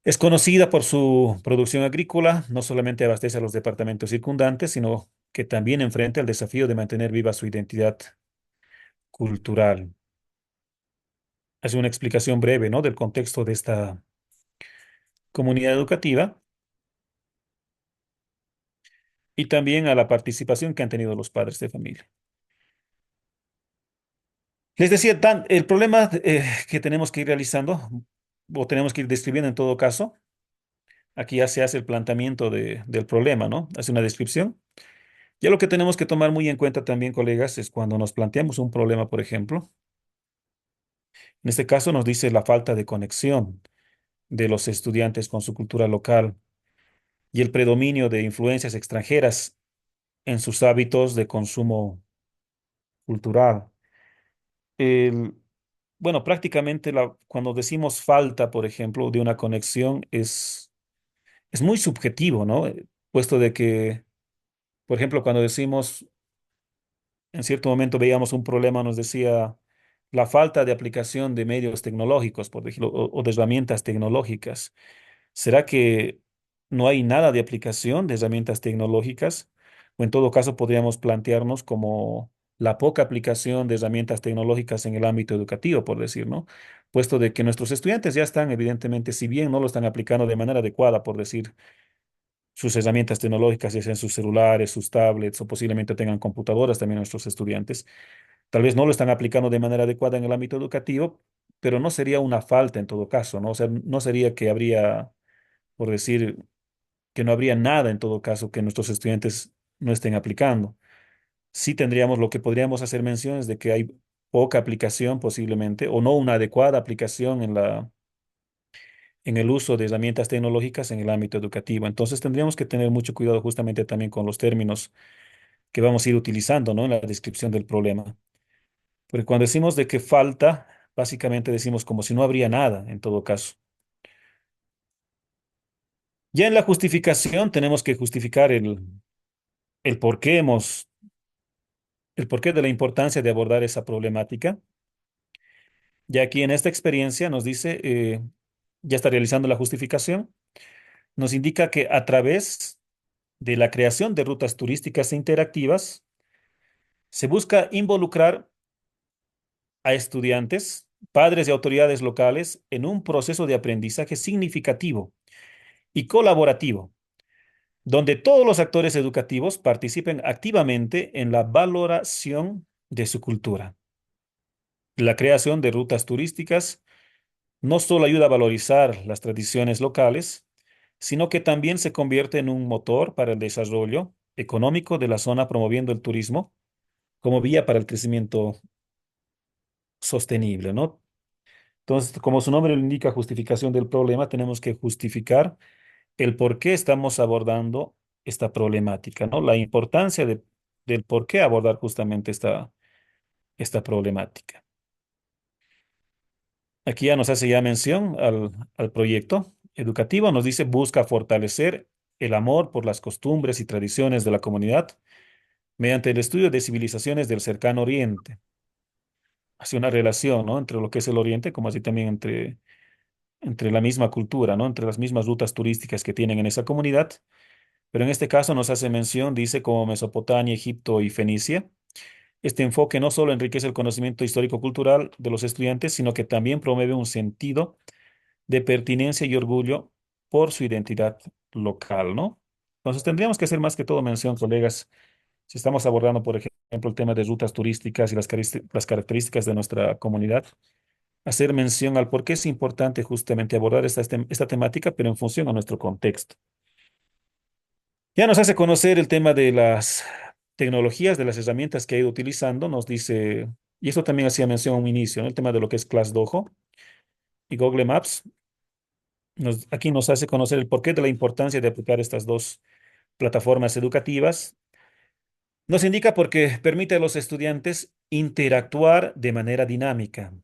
Es conocida por su producción agrícola, no solamente abastece a los departamentos circundantes, sino que también enfrenta el desafío de mantener viva su identidad cultural. hace una explicación breve, ¿no? Del contexto de esta comunidad educativa y también a la participación que han tenido los padres de familia. Les decía, el problema que tenemos que ir realizando, o tenemos que ir describiendo en todo caso, aquí ya se hace el planteamiento del problema, ¿no? Hace una descripción. Ya lo que tenemos que tomar muy en cuenta también, colegas, es cuando nos planteamos un problema, por ejemplo, en este caso nos dice la falta de conexión de los estudiantes con su cultura local y el predominio de influencias extranjeras en sus hábitos de consumo cultural. El, bueno, prácticamente cuando decimos falta, por ejemplo, de una conexión es muy subjetivo, ¿no? Puesto de que, por ejemplo, cuando decimos, en cierto momento veíamos un problema, nos decía la falta de aplicación de medios tecnológicos, por ejemplo, o de herramientas tecnológicas. ¿Será que no hay nada de aplicación de herramientas tecnológicas? O en todo caso podríamos plantearnos como la poca aplicación de herramientas tecnológicas en el ámbito educativo, por decir, ¿no? Puesto de que nuestros estudiantes ya están, evidentemente, si bien no lo están aplicando de manera adecuada, por decir, sus herramientas tecnológicas, ya sean sus celulares, sus tablets o posiblemente tengan computadoras también nuestros estudiantes, tal vez no lo están aplicando de manera adecuada en el ámbito educativo, pero no sería una falta en todo caso, ¿no? O sea, no sería que habría, por decir, que no habría nada en todo caso que nuestros estudiantes no estén aplicando. Sí tendríamos lo que podríamos hacer menciones de que hay poca aplicación posiblemente o no una adecuada aplicación en el uso de herramientas tecnológicas en el ámbito educativo. Entonces tendríamos que tener mucho cuidado justamente también con los términos que vamos a ir utilizando, ¿no? En la descripción del problema. Porque cuando decimos de que falta, básicamente decimos como si no habría nada en todo caso. Ya en la justificación tenemos que justificar el por qué el porqué de la importancia de abordar esa problemática. Ya aquí en esta experiencia nos dice, ya está realizando la justificación, nos indica que a través de la creación de rutas turísticas e interactivas, se busca involucrar a estudiantes, padres y autoridades locales en un proceso de aprendizaje significativo y colaborativo, donde todos los actores educativos participen activamente en la valoración de su cultura. La creación de rutas turísticas no solo ayuda a valorizar las tradiciones locales, sino que también se convierte en un motor para el desarrollo económico de la zona, promoviendo el turismo como vía para el crecimiento sostenible, ¿no? Entonces, como su nombre lo indica, justificación del problema, tenemos que justificar el por qué estamos abordando esta problemática, ¿no? La importancia del por qué abordar justamente esta problemática. Aquí ya nos hace ya mención al proyecto educativo, nos dice busca fortalecer el amor por las costumbres y tradiciones de la comunidad mediante el estudio de civilizaciones del cercano Oriente. Hace una relación, ¿no? Entre lo que es el Oriente, como así también entre la misma cultura, ¿no? Entre las mismas rutas turísticas que tienen en esa comunidad. Pero en este caso nos hace mención, dice, como Mesopotamia, Egipto y Fenicia. Este enfoque no solo enriquece el conocimiento histórico-cultural de los estudiantes, sino que también promueve un sentido de pertinencia y orgullo por su identidad local, ¿no? Entonces tendríamos que hacer más que todo mención, colegas, si estamos abordando, por ejemplo, el tema de rutas turísticas y las características de nuestra comunidad, hacer mención al por qué es importante justamente abordar esta temática, pero en función a nuestro contexto. Ya nos hace conocer el tema de las tecnologías, de las herramientas que ha ido utilizando, nos dice, y eso también hacía mención a un inicio, ¿no? El tema de lo que es ClassDojo y Google Maps. Aquí nos hace conocer el porqué de la importancia de aplicar estas dos plataformas educativas. Nos indica porque permite a los estudiantes interactuar de manera dinámica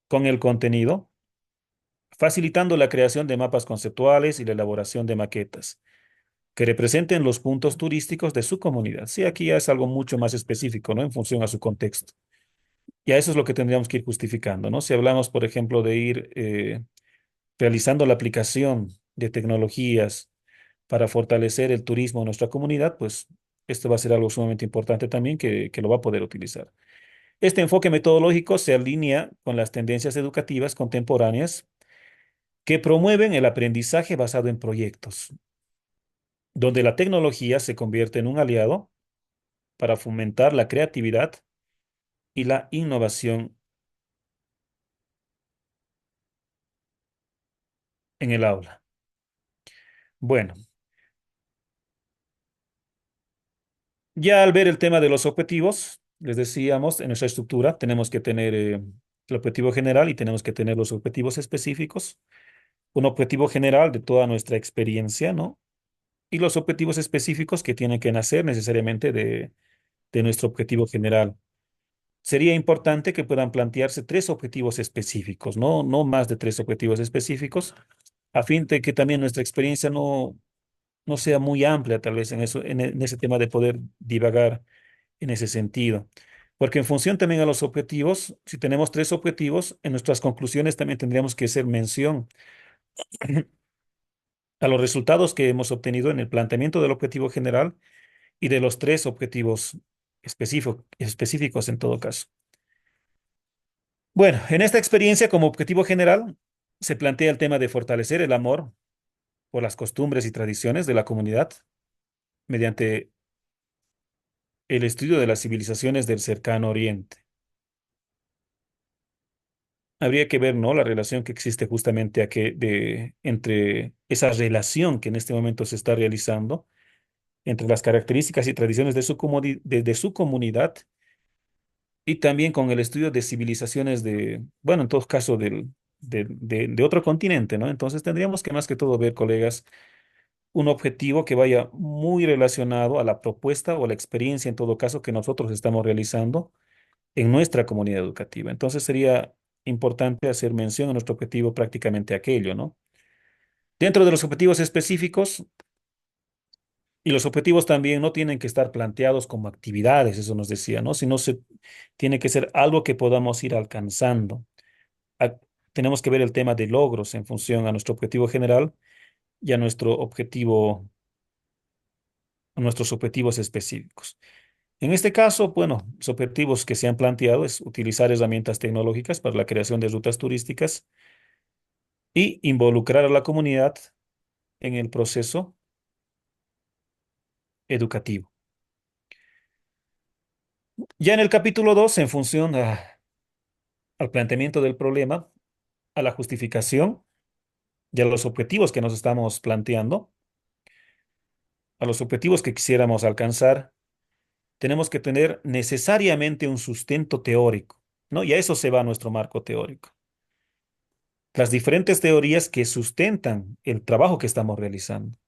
con el contenido, facilitando la creación de mapas conceptuales y la elaboración de maquetas que representen los puntos turísticos de su comunidad. Sí, aquí ya es algo mucho más específico, ¿no? En función a su contexto. Y a eso es lo que tendríamos que ir justificando, ¿no? Si hablamos, por ejemplo, de ir realizando la aplicación de tecnologías para fortalecer el turismo en nuestra comunidad, pues esto va a ser algo sumamente importante también que lo va a poder utilizar. Este enfoque metodológico se alinea con las tendencias educativas contemporáneas que promueven el aprendizaje basado en proyectos, donde la tecnología se convierte en un aliado para fomentar la creatividad y la innovación en el aula. Bueno, ya al ver el tema de los objetivos, les decíamos, en nuestra estructura tenemos que tener el objetivo general y tenemos que tener los objetivos específicos. Un objetivo general de toda nuestra experiencia, ¿no? Y los objetivos específicos que tienen que nacer necesariamente de nuestro objetivo general. Sería importante que puedan plantearse tres objetivos específicos, ¿no? No más de tres objetivos específicos, a fin de que también nuestra experiencia no sea muy amplia, tal vez en eso, en ese tema de poder divagar en ese sentido. Porque en función también a los objetivos, si tenemos tres objetivos, en nuestras conclusiones también tendríamos que hacer mención a los resultados que hemos obtenido en el planteamiento del objetivo general y de los tres objetivos específicos en todo caso. Bueno, en esta experiencia como objetivo general se plantea el tema de fortalecer el amor por las costumbres y tradiciones de la comunidad mediante el estudio de las civilizaciones del cercano Oriente. Habría que ver, ¿no? La relación que existe justamente entre esa relación que en este momento se está realizando entre las características y tradiciones de su comunidad y también con el estudio de civilizaciones bueno, en todo caso, de otro continente, ¿no? Entonces tendríamos que más que todo ver, colegas, un objetivo que vaya muy relacionado a la propuesta o la experiencia, en todo caso, que nosotros estamos realizando en nuestra comunidad educativa. Entonces sería importante hacer mención a nuestro objetivo prácticamente aquello, ¿no? Dentro de los objetivos específicos, y los objetivos también no tienen que estar planteados como actividades, eso nos decía, ¿no? Sino tiene que ser algo que podamos ir alcanzando. A- Tenemos que ver el tema de logros en función a nuestro objetivo general y a a nuestros objetivos específicos. En este caso, bueno, los objetivos que se han planteado es utilizar herramientas tecnológicas para la creación de rutas turísticas y involucrar a la comunidad en el proceso educativo. Ya en el capítulo 2, en función al planteamiento del problema, a la justificación y a los objetivos que nos estamos planteando, a los objetivos que quisiéramos alcanzar, tenemos que tener necesariamente un sustento teórico, ¿no? Y a eso se va nuestro marco teórico. Las diferentes teorías que sustentan el trabajo que estamos realizando.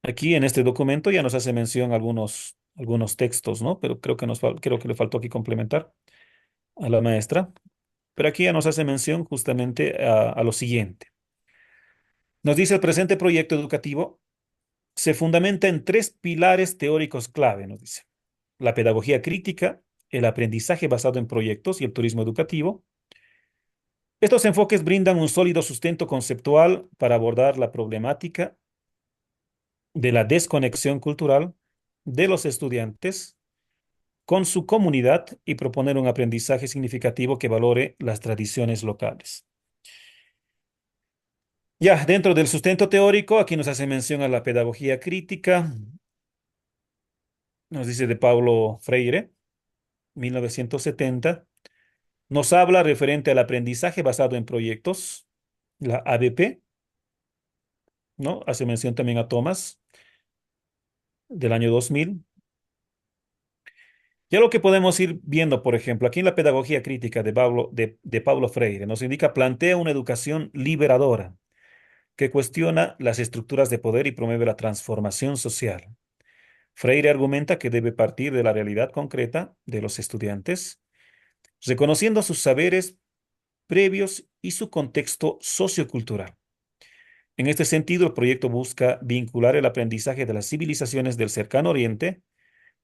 Aquí en este documento ya nos hace mención algunos textos, ¿no? Pero creo que le faltó aquí complementar a la maestra. Pero aquí ya nos hace mención justamente a lo siguiente. Nos dice el presente proyecto educativo se fundamenta en tres pilares teóricos clave, nos dice. La pedagogía crítica, el aprendizaje basado en proyectos y el turismo educativo. Estos enfoques brindan un sólido sustento conceptual para abordar la problemática de la desconexión cultural de los estudiantes con su comunidad y proponer un aprendizaje significativo que valore las tradiciones locales. Ya, dentro del sustento teórico, aquí nos hace mención a la pedagogía crítica, nos dice de Paulo Freire, 1970, nos habla referente al aprendizaje basado en proyectos, la ABP, ¿no? Hace mención también a Thomas, del año 2000. Ya lo que podemos ir viendo, por ejemplo, aquí en la pedagogía crítica de Paulo Freire, nos indica, plantea una educación liberadora que cuestiona las estructuras de poder y promueve la transformación social. Freire argumenta que debe partir de la realidad concreta de los estudiantes, reconociendo sus saberes previos y su contexto sociocultural. En este sentido, el proyecto busca vincular el aprendizaje de las civilizaciones del cercano Oriente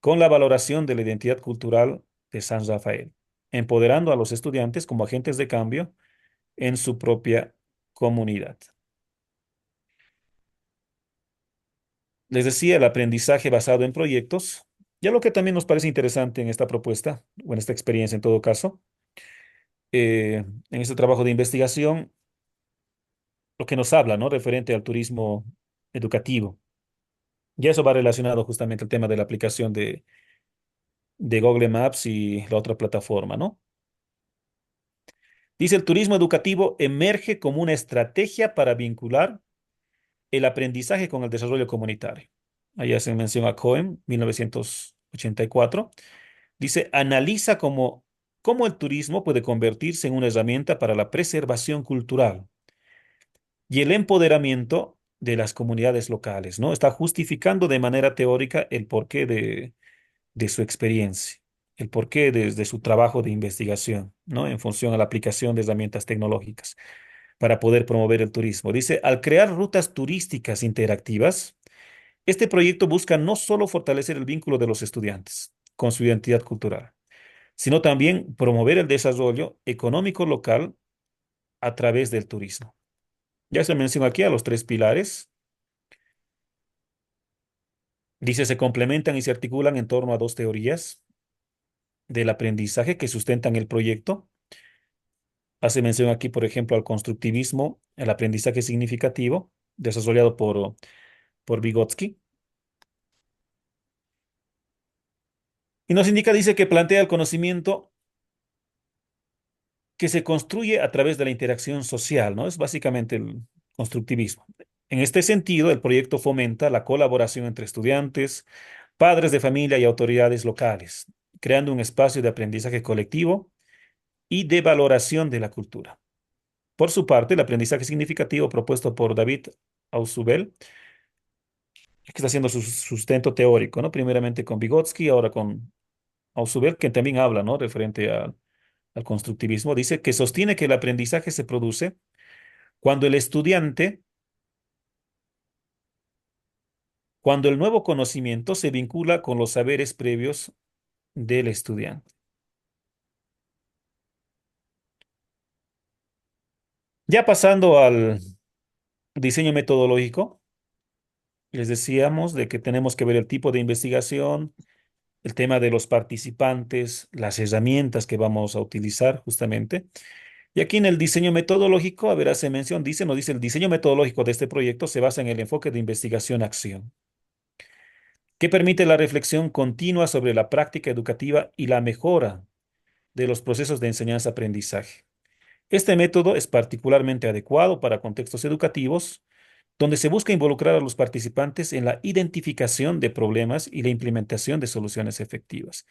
con la valoración de la identidad cultural de San Rafael, empoderando a los estudiantes como agentes de cambio en su propia comunidad. Les decía, el aprendizaje basado en proyectos Ya lo que también nos parece interesante en esta propuesta, o en esta experiencia en todo caso, en este trabajo de investigación, lo que nos habla, ¿no? Referente al turismo educativo. Ya eso va relacionado justamente al tema de la aplicación de Google Maps y la otra plataforma, ¿no? Dice, el turismo educativo emerge como una estrategia para vincular el aprendizaje con el desarrollo comunitario. Ahí hace mención a Cohen, 1984. Dice, analiza cómo el turismo puede convertirse en una herramienta para la preservación cultural y el empoderamiento de las comunidades locales, ¿no? Está justificando de manera teórica el porqué de su experiencia, el porqué de su trabajo de investigación, ¿no? En función a la aplicación de herramientas tecnológicas para poder promover el turismo. Dice, al crear rutas turísticas interactivas, este proyecto busca no solo fortalecer el vínculo de los estudiantes con su identidad cultural, sino también promover el desarrollo económico local a través del turismo. Ya se menciona aquí a los tres pilares. Dice, se complementan y se articulan en torno a dos teorías del aprendizaje que sustentan el proyecto. Hace mención aquí, por ejemplo, al constructivismo, el aprendizaje significativo, desarrollado por Vygotsky. Y nos indica, dice, que plantea el conocimiento que se construye a través de la interacción social, ¿no? Es básicamente el constructivismo. En este sentido, el proyecto fomenta la colaboración entre estudiantes, padres de familia y autoridades locales, creando un espacio de aprendizaje colectivo y de valoración de la cultura. Por su parte, el aprendizaje significativo propuesto por David Ausubel, que está haciendo su sustento teórico, ¿no? Primeramente con Vygotsky, ahora con Ausubel, que también habla, ¿no? Referente al constructivismo, dice que sostiene que el aprendizaje se produce cuando el estudiante, cuando el nuevo conocimiento se vincula con los saberes previos del estudiante. Ya pasando al diseño metodológico, les decíamos de que tenemos que ver el tipo de investigación, el tema de los participantes, las herramientas que vamos a utilizar justamente. Y aquí en el diseño metodológico, a ver, hace mención, dice, nos dice, el diseño metodológico de este proyecto se basa en el enfoque de investigación-acción, que permite la reflexión continua sobre la práctica educativa y la mejora de los procesos de enseñanza-aprendizaje. Este método es particularmente adecuado para contextos educativos donde se busca involucrar a los participantes en la identificación de problemas y la implementación de soluciones efectivas.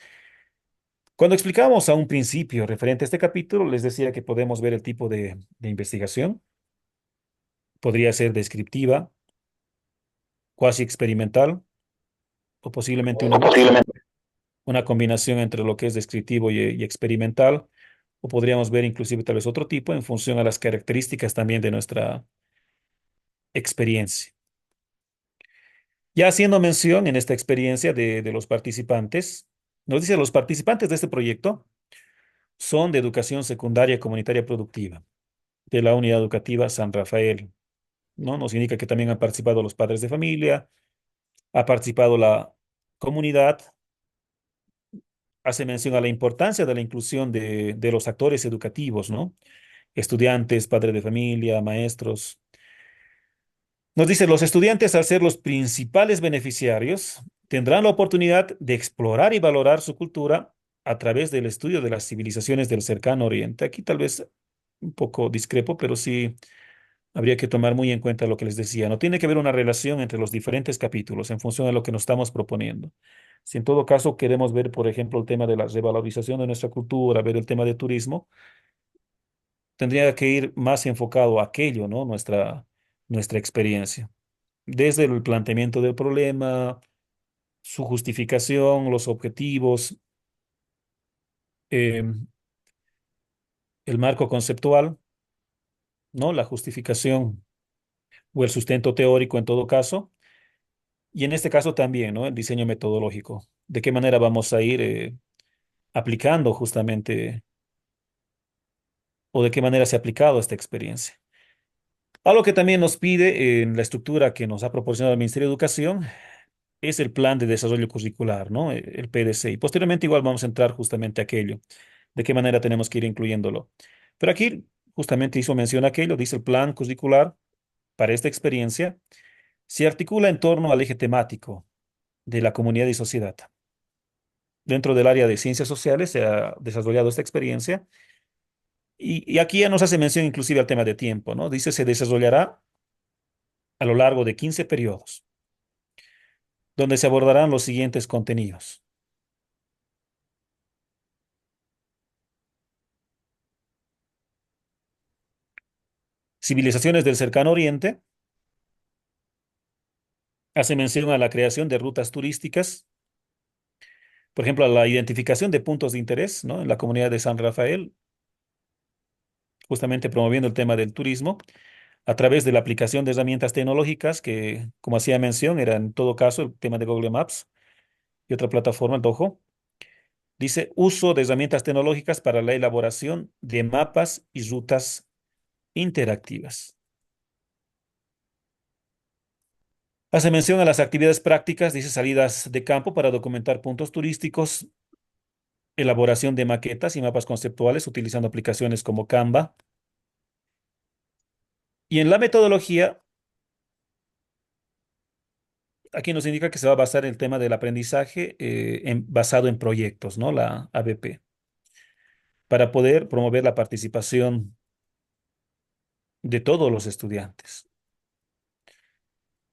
Cuando explicábamos a un principio referente a este capítulo, les decía que podemos ver el tipo de investigación. Podría ser descriptiva, cuasi experimental o posiblemente una mixta, Posiblemente. una combinación entre lo que es descriptivo y experimental, o podríamos ver inclusive tal vez otro tipo en función a las características también de nuestra experiencia. Ya haciendo mención en esta experiencia de los participantes, nos dice los participantes de este proyecto son de educación secundaria comunitaria productiva, de la unidad educativa San Rafael, ¿no? Nos indica que también han participado los padres de familia, ha participado la comunidad, hace mención a la importancia de la inclusión de los actores educativos, ¿no? Estudiantes, padres de familia, maestros. Nos dice, los estudiantes, al ser los principales beneficiarios, tendrán la oportunidad de explorar y valorar su cultura a través del estudio de las civilizaciones del cercano Oriente. Aquí tal vez un poco discrepo, pero sí habría que tomar muy en cuenta lo que les decía. No tiene que haber una relación entre los diferentes capítulos en función de lo que nos estamos proponiendo. Si en todo caso queremos ver, por ejemplo, el tema de la revalorización de nuestra cultura, ver el tema de turismo, tendría que ir más enfocado a aquello, ¿no? Nuestra experiencia. Desde el planteamiento del problema, su justificación, los objetivos, em, el marco conceptual, ¿no? La justificación o el sustento teórico en todo caso. Y en este caso también, ¿no? El diseño metodológico. ¿De qué manera vamos a ir aplicando justamente o de qué manera se ha aplicado esta experiencia? Algo que también nos pide en la estructura que nos ha proporcionado el Ministerio de Educación es el plan de desarrollo curricular, ¿no? El PDC. Y posteriormente igual vamos a entrar justamente a aquello, de qué manera tenemos que ir incluyéndolo. Pero aquí justamente hizo mención a aquello, dice el plan curricular para esta experiencia, se articula en torno al eje temático de la comunidad y sociedad. Dentro del área de ciencias sociales se ha desarrollado esta experiencia y aquí ya nos hace mención inclusive al tema de tiempo, ¿no? Dice se desarrollará a lo largo de 15 periodos, donde se abordarán los siguientes contenidos. Civilizaciones del Cercano Oriente, hace mención a la creación de rutas turísticas, por ejemplo, a la identificación de puntos de interés, ¿no? En la comunidad de San Rafael, justamente promoviendo el tema del turismo, a través de la aplicación de herramientas tecnológicas que, como hacía mención, era en todo caso el tema de Google Maps y otra plataforma, el Dojo. Dice uso de herramientas tecnológicas para la elaboración de mapas y rutas interactivas. Hace mención a las actividades prácticas, dice salidas de campo para documentar puntos turísticos, elaboración de maquetas y mapas conceptuales utilizando aplicaciones como Canva. Y en la metodología, aquí nos indica que se va a basar el tema del aprendizaje basado en proyectos, ¿no? La ABP, para poder promover la participación de todos los estudiantes.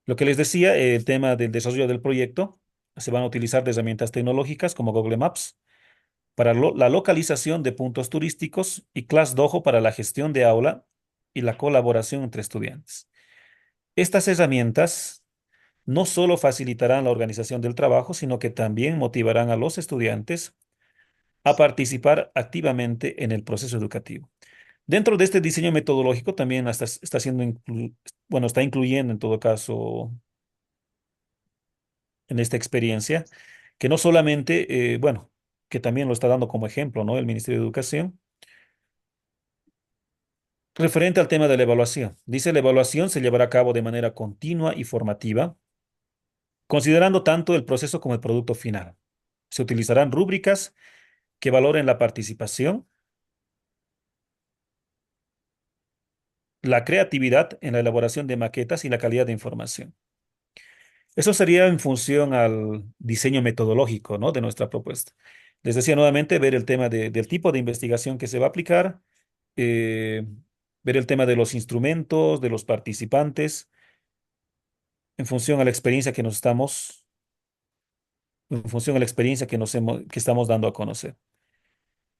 Lo que les decía, el tema del desarrollo del proyecto, se van a utilizar de herramientas tecnológicas como Google Maps para la localización de puntos turísticos y ClassDojo para la gestión de aula y la colaboración entre estudiantes. Estas herramientas no solo facilitarán la organización del trabajo, sino que también motivarán a los estudiantes a participar activamente en el proceso educativo. Dentro de este diseño metodológico también está siendo, bueno, está incluyendo en todo caso en esta experiencia, que no solamente, bueno, que también lo está dando como ejemplo, ¿no? El Ministerio de Educación, referente al tema de la evaluación. Dice, la evaluación se llevará a cabo de manera continua y formativa, considerando tanto el proceso como el producto final. Se utilizarán rúbricas que valoren la participación, la creatividad en la elaboración de maquetas y la calidad de información. Eso sería en función al diseño metodológico, ¿no? De nuestra propuesta. Les decía nuevamente, ver el tema del tipo de investigación que se va a aplicar, eh, ver el tema de los instrumentos, de los participantes, en función a la experiencia que nos estamos, en función a la experiencia que estamos dando a conocer.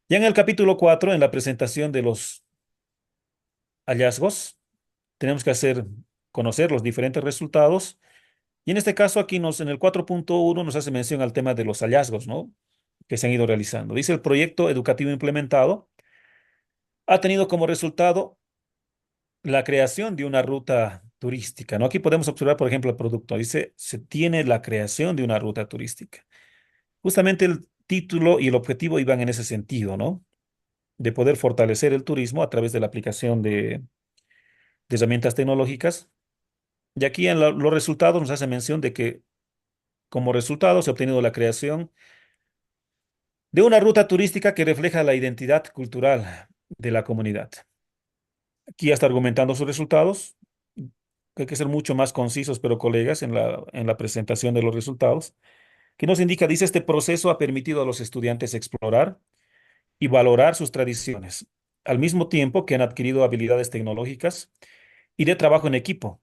Ya en el capítulo 4, en la presentación de los hallazgos, tenemos que conocer los diferentes resultados. Y en este caso, aquí en el 4.1 nos hace mención al tema de los hallazgos, ¿no? Que se han ido realizando. Dice el proyecto educativo implementado ha tenido como resultado la creación de una ruta turística, ¿no? Aquí podemos observar, por ejemplo, el producto. Dice, se tiene la creación de una ruta turística. Justamente el título y el objetivo iban en ese sentido, ¿no? De poder fortalecer el turismo a través de la aplicación de herramientas tecnológicas. Y aquí en los resultados nos hace mención de que como resultado se ha obtenido la creación de una ruta turística que refleja la identidad cultural de la comunidad. Aquí ya está argumentando sus resultados. Hay que ser mucho más concisos, pero colegas, en la presentación de los resultados, que nos indica, dice, este proceso ha permitido a los estudiantes explorar y valorar sus tradiciones, al mismo tiempo que han adquirido habilidades tecnológicas y de trabajo en equipo,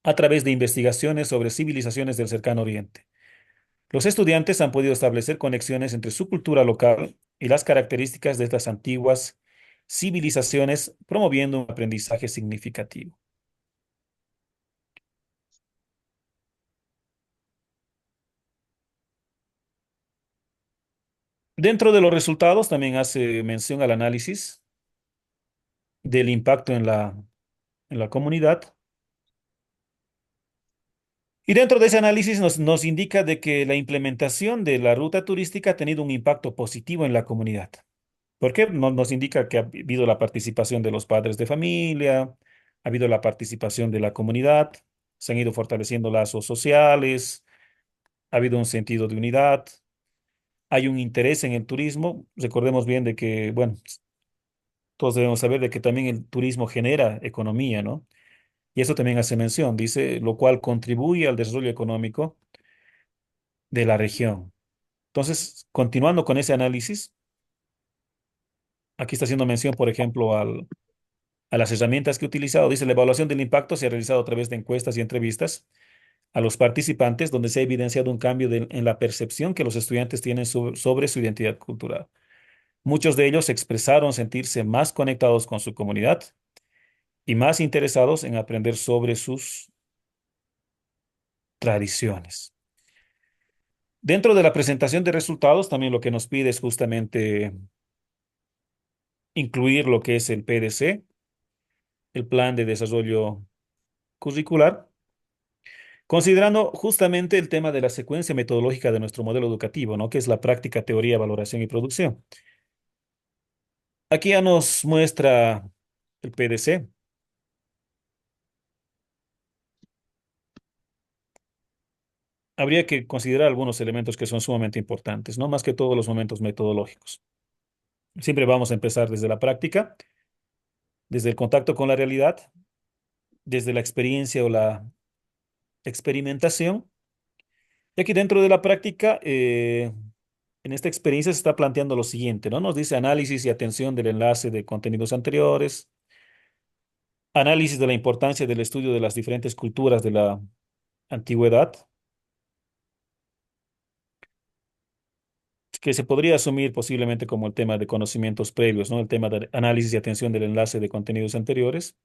a través de investigaciones sobre civilizaciones del Cercano Oriente. Los estudiantes han podido establecer conexiones entre su cultura local y las características de estas antiguas civilizaciones, promoviendo un aprendizaje significativo. Dentro de los resultados también hace mención al análisis del impacto en la comunidad. Y dentro de ese análisis nos indica de que la implementación de la ruta turística ha tenido un impacto positivo en la comunidad. ¿Por qué? Nos indica que ha habido la participación de los padres de familia, ha habido la participación de la comunidad, se han ido fortaleciendo lazos sociales, ha habido un sentido de unidad, hay un interés en el turismo. Recordemos bien de que, bueno, todos debemos saber de que también el turismo genera economía, ¿no? Y eso también hace mención, dice, lo cual contribuye al desarrollo económico de la región. Entonces, continuando con ese análisis, aquí está haciendo mención, por ejemplo, a las herramientas que he utilizado. Dice, la evaluación del impacto se ha realizado a través de encuestas y entrevistas a los participantes, donde se ha evidenciado un cambio en la percepción que los estudiantes tienen sobre su identidad cultural. Muchos de ellos expresaron sentirse más conectados con su comunidad y más interesados en aprender sobre sus tradiciones. Dentro de la presentación de resultados, también lo que nos pide es justamente incluir lo que es el PDC, el Plan de Desarrollo Curricular, considerando justamente el tema de la secuencia metodológica de nuestro modelo educativo, ¿no? Que es la práctica, teoría, valoración y producción. Aquí ya nos muestra el PDC. Habría que considerar algunos elementos que son sumamente importantes, no más que todos los momentos metodológicos. Siempre vamos a empezar desde la práctica, desde el contacto con la realidad, desde la experiencia o la experimentación. Y aquí dentro de la práctica, en esta experiencia se está planteando lo siguiente, ¿no? Nos dice análisis y atención del enlace de contenidos anteriores, análisis de la importancia del estudio de las diferentes culturas de la antigüedad, que se podría asumir posiblemente como el tema de conocimientos previos, ¿no? El tema de análisis y atención del enlace de contenidos anteriores.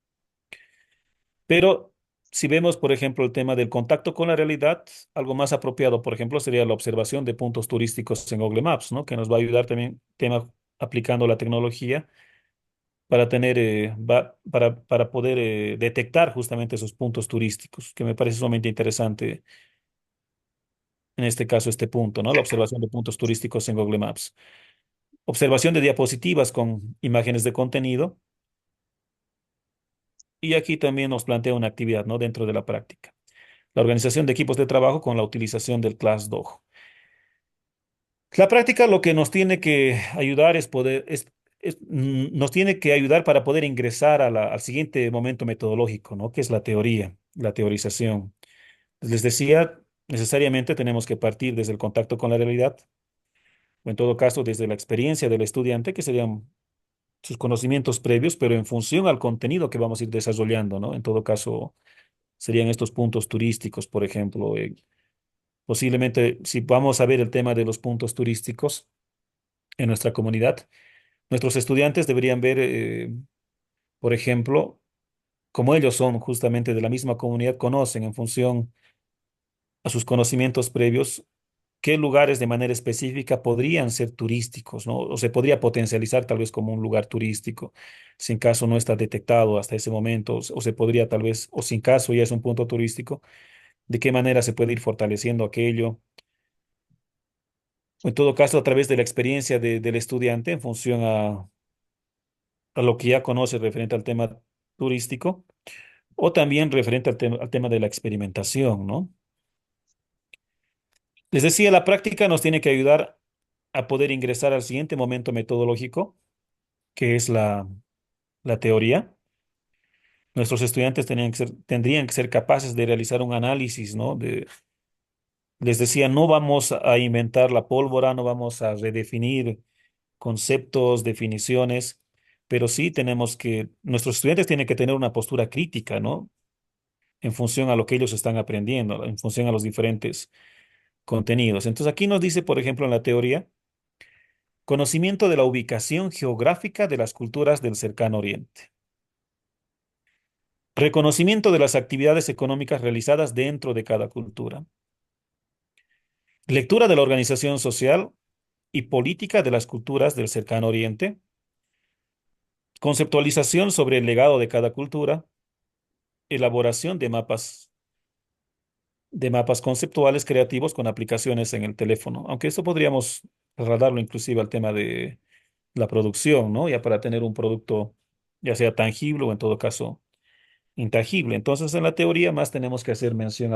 Pero si vemos, por ejemplo, el tema del contacto con la realidad, algo más apropiado, por ejemplo, sería la observación de puntos turísticos en Google Maps, ¿no? Que nos va a ayudar también, tema aplicando la tecnología para tener, para poder detectar justamente esos puntos turísticos, que me parece sumamente interesante en este caso este punto, ¿no? La observación de puntos turísticos en Google Maps. Observación de diapositivas con imágenes de contenido. Y aquí también nos plantea una actividad, ¿no? Dentro de la práctica. La organización de equipos de trabajo con la utilización del ClassDojo. La práctica lo que nos tiene que ayudar es poder, nos tiene que ayudar para poder ingresar al siguiente momento metodológico, ¿no? Que es la teoría, la teorización. Les decía, necesariamente tenemos que partir desde el contacto con la realidad, o en todo caso desde la experiencia del estudiante, que serían sus conocimientos previos, pero en función al contenido que vamos a ir desarrollando, ¿no? En todo caso, serían estos puntos turísticos, por ejemplo. Posiblemente, si vamos a ver el tema de los puntos turísticos en nuestra comunidad, nuestros estudiantes deberían ver, por ejemplo, como ellos son justamente de la misma comunidad, conocen en función a sus conocimientos previos qué lugares de manera específica podrían ser turísticos, ¿no? O se podría potencializar tal vez como un lugar turístico, si en caso no está detectado hasta ese momento, o se podría tal vez, o si en caso ya es un punto turístico, de qué manera se puede ir fortaleciendo aquello, o en todo caso a través de la experiencia del estudiante en función a lo que ya conoce referente al tema turístico, o también referente al tema de la experimentación, ¿no? Les decía, la práctica nos tiene que ayudar a poder ingresar al siguiente momento metodológico, que es la teoría. Nuestros estudiantes tendrían que ser capaces de realizar un análisis, ¿no? Les decía, no vamos a inventar la pólvora, no vamos a redefinir conceptos, definiciones, pero sí nuestros estudiantes tienen que tener una postura crítica, ¿no? En función a lo que ellos están aprendiendo, en función a los diferentes contenidos. Entonces aquí nos dice, por ejemplo, en la teoría, conocimiento de la ubicación geográfica de las culturas del cercano oriente. Reconocimiento de las actividades económicas realizadas dentro de cada cultura. Lectura de la organización social y política de las culturas del cercano oriente. Conceptualización sobre el legado de cada cultura. Elaboración de mapas conceptuales creativos con aplicaciones en el teléfono. Aunque esto podríamos trasladarlo inclusive al tema de la producción, ¿no? Ya para tener un producto ya sea tangible o en todo caso intangible. Entonces, en la teoría más tenemos que hacer mención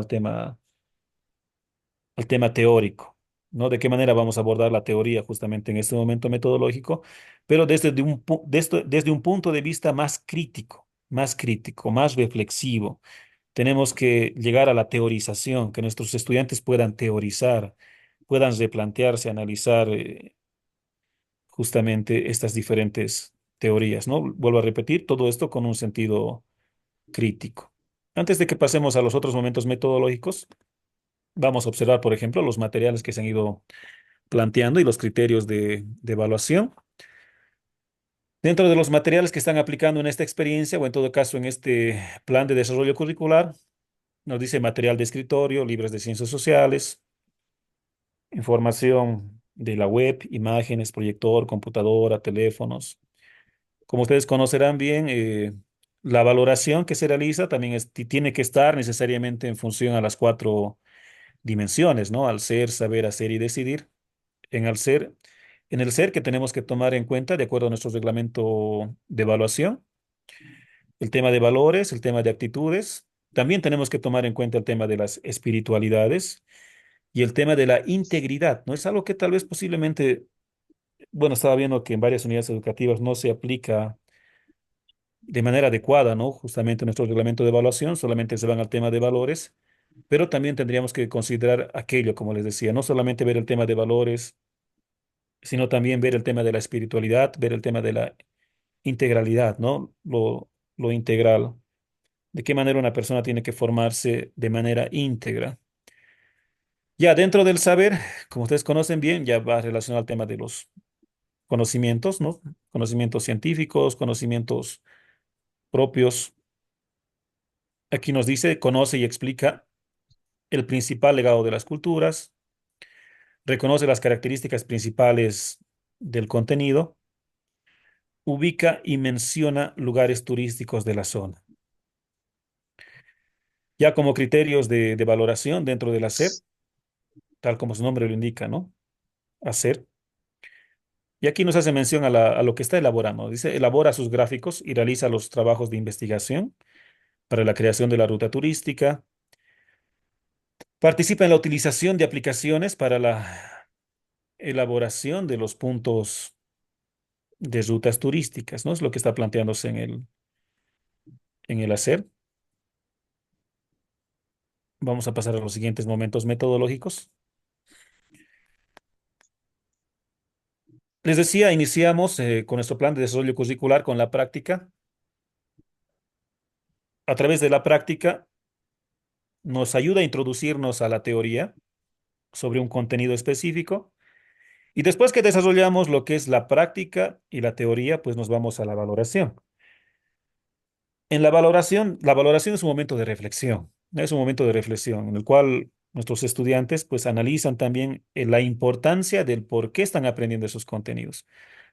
al tema teórico, ¿no? De qué manera vamos a abordar la teoría justamente en este momento metodológico, pero desde un punto de vista más crítico, más reflexivo. Tenemos que llegar a la teorización, que nuestros estudiantes puedan teorizar, puedan replantearse, analizar justamente estas diferentes teorías, ¿no? Vuelvo a repetir, todo esto con un sentido crítico. Antes de que pasemos a los otros momentos metodológicos, vamos a observar, por ejemplo, los materiales que se han ido planteando y los criterios de evaluación. Dentro de los materiales que están aplicando en esta experiencia o en todo caso en este plan de desarrollo curricular, nos dice material de escritorio, libros de ciencias sociales, información de la web, imágenes, proyector, computadora, teléfonos. Como ustedes conocerán bien, la valoración que se realiza también tiene que estar necesariamente en función a las cuatro dimensiones, ¿no? Al ser, saber, hacer y decidir. En el ser, en el ser que tenemos que tomar en cuenta, de acuerdo a nuestro reglamento de evaluación, el tema de valores, el tema de actitudes. También tenemos que tomar en cuenta el tema de las espiritualidades y el tema de la integridad, ¿no? Es algo que tal vez posiblemente, bueno, estaba viendo que en varias unidades educativas no se aplica de manera adecuada, ¿no? Justamente nuestro reglamento de evaluación, solamente se van al tema de valores, pero también tendríamos que considerar aquello, como les decía, no solamente ver el tema de valores, sino también ver el tema de la espiritualidad, ver el tema de la integralidad, ¿no? Lo integral. De qué manera una persona tiene que formarse de manera íntegra. Ya dentro del saber, como ustedes conocen bien, ya va relacionado al tema de los conocimientos, ¿no? Conocimientos científicos, conocimientos propios. Aquí nos dice, conoce y explica el principal legado de las culturas, reconoce las características principales del contenido, ubica y menciona lugares turísticos de la zona. Ya como criterios de valoración dentro del hacer, tal como su nombre lo indica, ¿no? Hacer. Y aquí nos hace mención a lo que está elaborando. Dice, elabora sus gráficos y realiza los trabajos de investigación para la creación de la ruta turística. Participa en la utilización de aplicaciones para la elaboración de los puntos de rutas turísticas, ¿no? Es lo que está planteándose en el hacer. Vamos a pasar a los siguientes momentos metodológicos. Les decía, iniciamos con nuestro plan de desarrollo curricular con la práctica. A través de la práctica nos ayuda a introducirnos a la teoría sobre un contenido específico. Y después que desarrollamos lo que es la práctica y la teoría, pues nos vamos a la valoración. En la valoración es un momento de reflexión, ¿no? Es un momento de reflexión en el cual nuestros estudiantes pues analizan también la importancia del por qué están aprendiendo esos contenidos,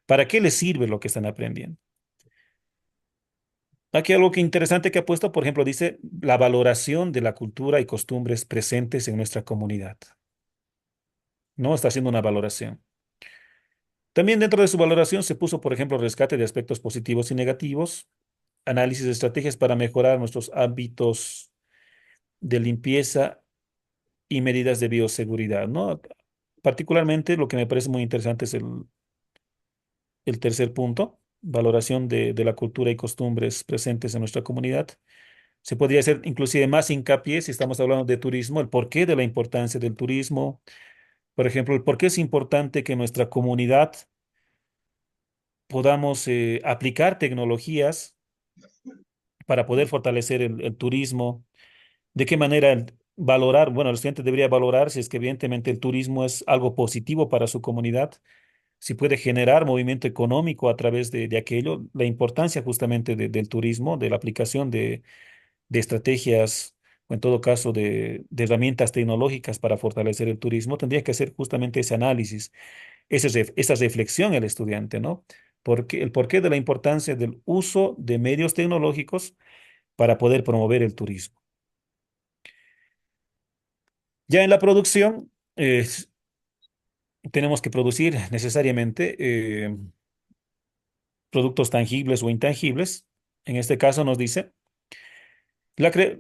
para qué les sirve lo que están aprendiendo. Aquí algo que interesante que ha puesto, por ejemplo, dice la valoración de la cultura y costumbres presentes en nuestra comunidad. No está haciendo una valoración. También dentro de su valoración se puso, por ejemplo, rescate de aspectos positivos y negativos, análisis de estrategias para mejorar nuestros hábitos de limpieza y medidas de bioseguridad, ¿no? Particularmente lo que me parece muy interesante es el tercer punto, valoración de la cultura y costumbres presentes en nuestra comunidad. Se podría hacer inclusive más hincapié si estamos hablando de turismo, el porqué de la importancia del turismo. Por ejemplo, el por qué es importante que nuestra comunidad podamos aplicar tecnologías para poder fortalecer el turismo. ¿De qué manera valorar? Bueno, el estudiante debería valorar si es que evidentemente el turismo es algo positivo para su comunidad, si puede generar movimiento económico a través de aquello, la importancia justamente del turismo, de la aplicación de estrategias o en todo caso de herramientas tecnológicas para fortalecer el turismo, tendría que hacer justamente ese análisis, esa reflexión el estudiante, ¿no? Porque el porqué de la importancia del uso de medios tecnológicos para poder promover el turismo. Ya en la producción, tenemos que producir necesariamente productos tangibles o intangibles. En este caso nos dice,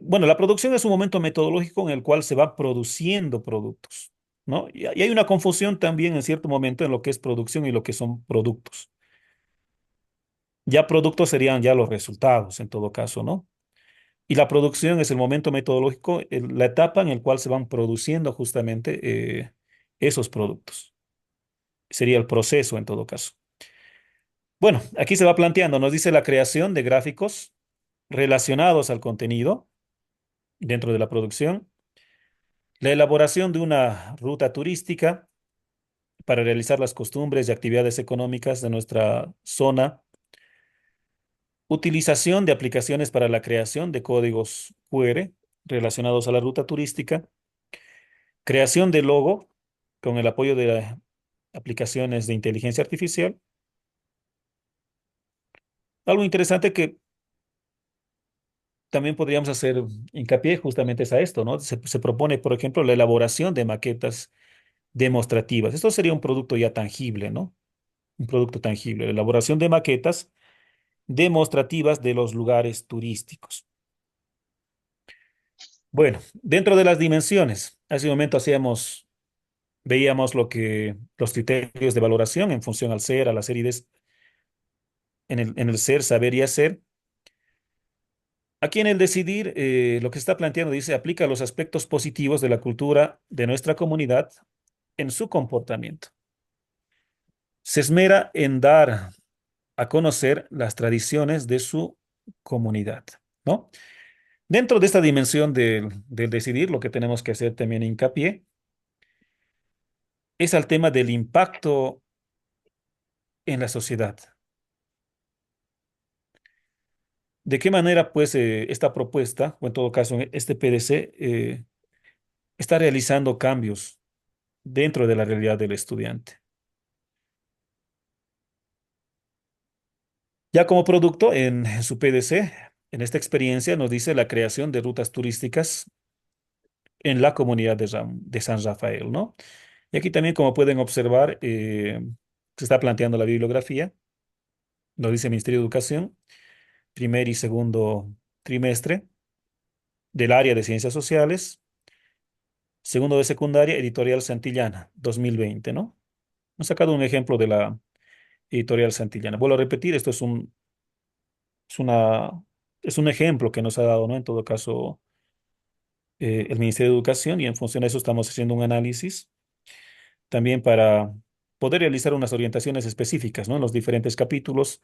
bueno, la producción es un momento metodológico en el cual se va produciendo productos. ¿no? Y hay una confusión también en cierto momento en lo que es producción y lo que son productos. Ya productos serían ya los resultados en todo caso, ¿no? Y la producción es el momento metodológico, la etapa en la cual se van produciendo justamente esos productos. Sería el proceso en todo caso. Bueno, aquí se va planteando, nos dice la creación de gráficos relacionados al contenido dentro de la producción, la elaboración de una ruta turística para realizar las costumbres y actividades económicas de nuestra zona, utilización de aplicaciones para la creación de códigos QR relacionados a la ruta turística, creación de logo con el apoyo de aplicaciones de inteligencia artificial. Algo interesante que también podríamos hacer hincapié justamente es a esto, ¿no? Se propone, por ejemplo, la elaboración de maquetas demostrativas. Esto sería un producto ya tangible, ¿no? Un producto tangible, la elaboración de maquetas demostrativas de los lugares turísticos. Bueno, dentro de las dimensiones, hace un momento veíamos los criterios de valoración en función al ser, al hacer y en el ser, saber y hacer. Aquí en el decidir, lo que se está planteando dice, aplica los aspectos positivos de la cultura de nuestra comunidad en su comportamiento. Se esmera en dar a conocer las tradiciones de su comunidad, ¿no? Dentro de esta dimensión del decidir, lo que tenemos que hacer también hincapié es al tema del impacto en la sociedad. ¿De qué manera, pues, esta propuesta, o en todo caso, este PDC, está realizando cambios dentro de la realidad del estudiante? Ya como producto, en su PDC, en esta experiencia nos dice la creación de rutas turísticas en la comunidad de San Rafael, ¿no? Y aquí también, como pueden observar, se está planteando la bibliografía, lo dice el Ministerio de Educación, primer y segundo trimestre del área de Ciencias Sociales, segundo de secundaria, Editorial Santillana, 2020, ¿no? Hemos sacado un ejemplo de la Editorial Santillana. Vuelvo a repetir, esto es una, es un ejemplo que nos ha dado, ¿no? En todo caso, el Ministerio de Educación y en función de eso estamos haciendo un análisis también para poder realizar unas orientaciones específicas, ¿no? En los diferentes capítulos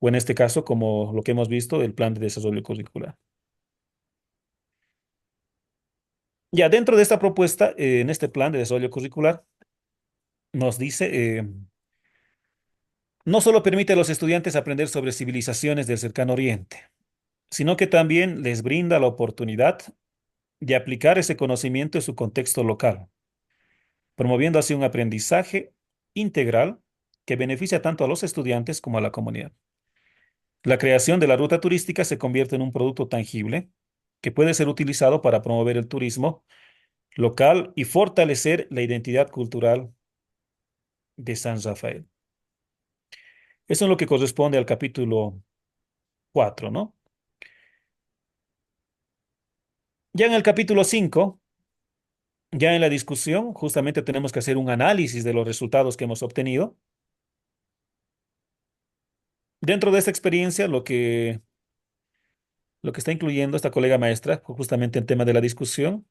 o en este caso, como lo que hemos visto, el plan de desarrollo curricular. Ya dentro de esta propuesta, en este plan de desarrollo curricular, nos dice, no solo permite a los estudiantes aprender sobre civilizaciones del cercano oriente, sino que también les brinda la oportunidad de aplicar ese conocimiento en su contexto local, promoviendo así un aprendizaje integral que beneficia tanto a los estudiantes como a la comunidad. La creación de la ruta turística se convierte en un producto tangible que puede ser utilizado para promover el turismo local y fortalecer la identidad cultural de San Rafael. Eso es lo que corresponde al capítulo 4, ¿no? Ya en el capítulo 5, ya en la discusión, justamente tenemos que hacer un análisis de los resultados que hemos obtenido. Dentro de esta experiencia, lo que está incluyendo esta colega maestra, justamente en tema de la discusión,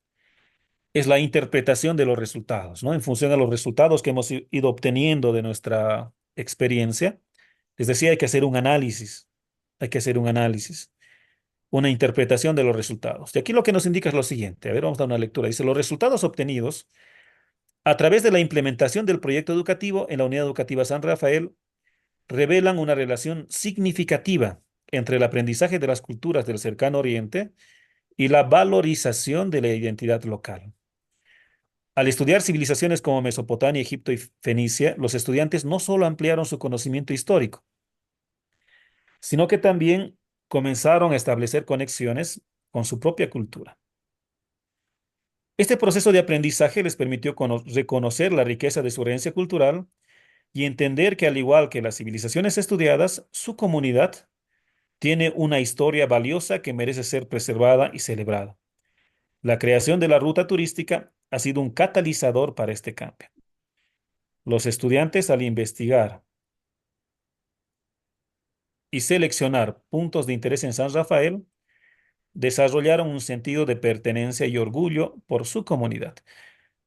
es la interpretación de los resultados, ¿no? En función a los resultados que hemos ido obteniendo de nuestra experiencia. Les decía, hay que hacer un análisis, hay que hacer un análisis, una interpretación de los resultados. Y aquí lo que nos indica es lo siguiente. A ver, vamos a dar una lectura. Dice, los resultados obtenidos a través de la implementación del proyecto educativo en la Unidad Educativa San Rafael revelan una relación significativa entre el aprendizaje de las culturas del cercano oriente y la valorización de la identidad local. Al estudiar civilizaciones como Mesopotamia, Egipto y Fenicia, los estudiantes no solo ampliaron su conocimiento histórico, sino que también comenzaron a establecer conexiones con su propia cultura. Este proceso de aprendizaje les permitió reconocer la riqueza de su herencia cultural y entender que al igual que las civilizaciones estudiadas, su comunidad tiene una historia valiosa que merece ser preservada y celebrada. La creación de la ruta turística ha sido un catalizador para este cambio. Los estudiantes, al investigar y seleccionar puntos de interés en San Rafael, desarrollaron un sentido de pertenencia y orgullo por su comunidad.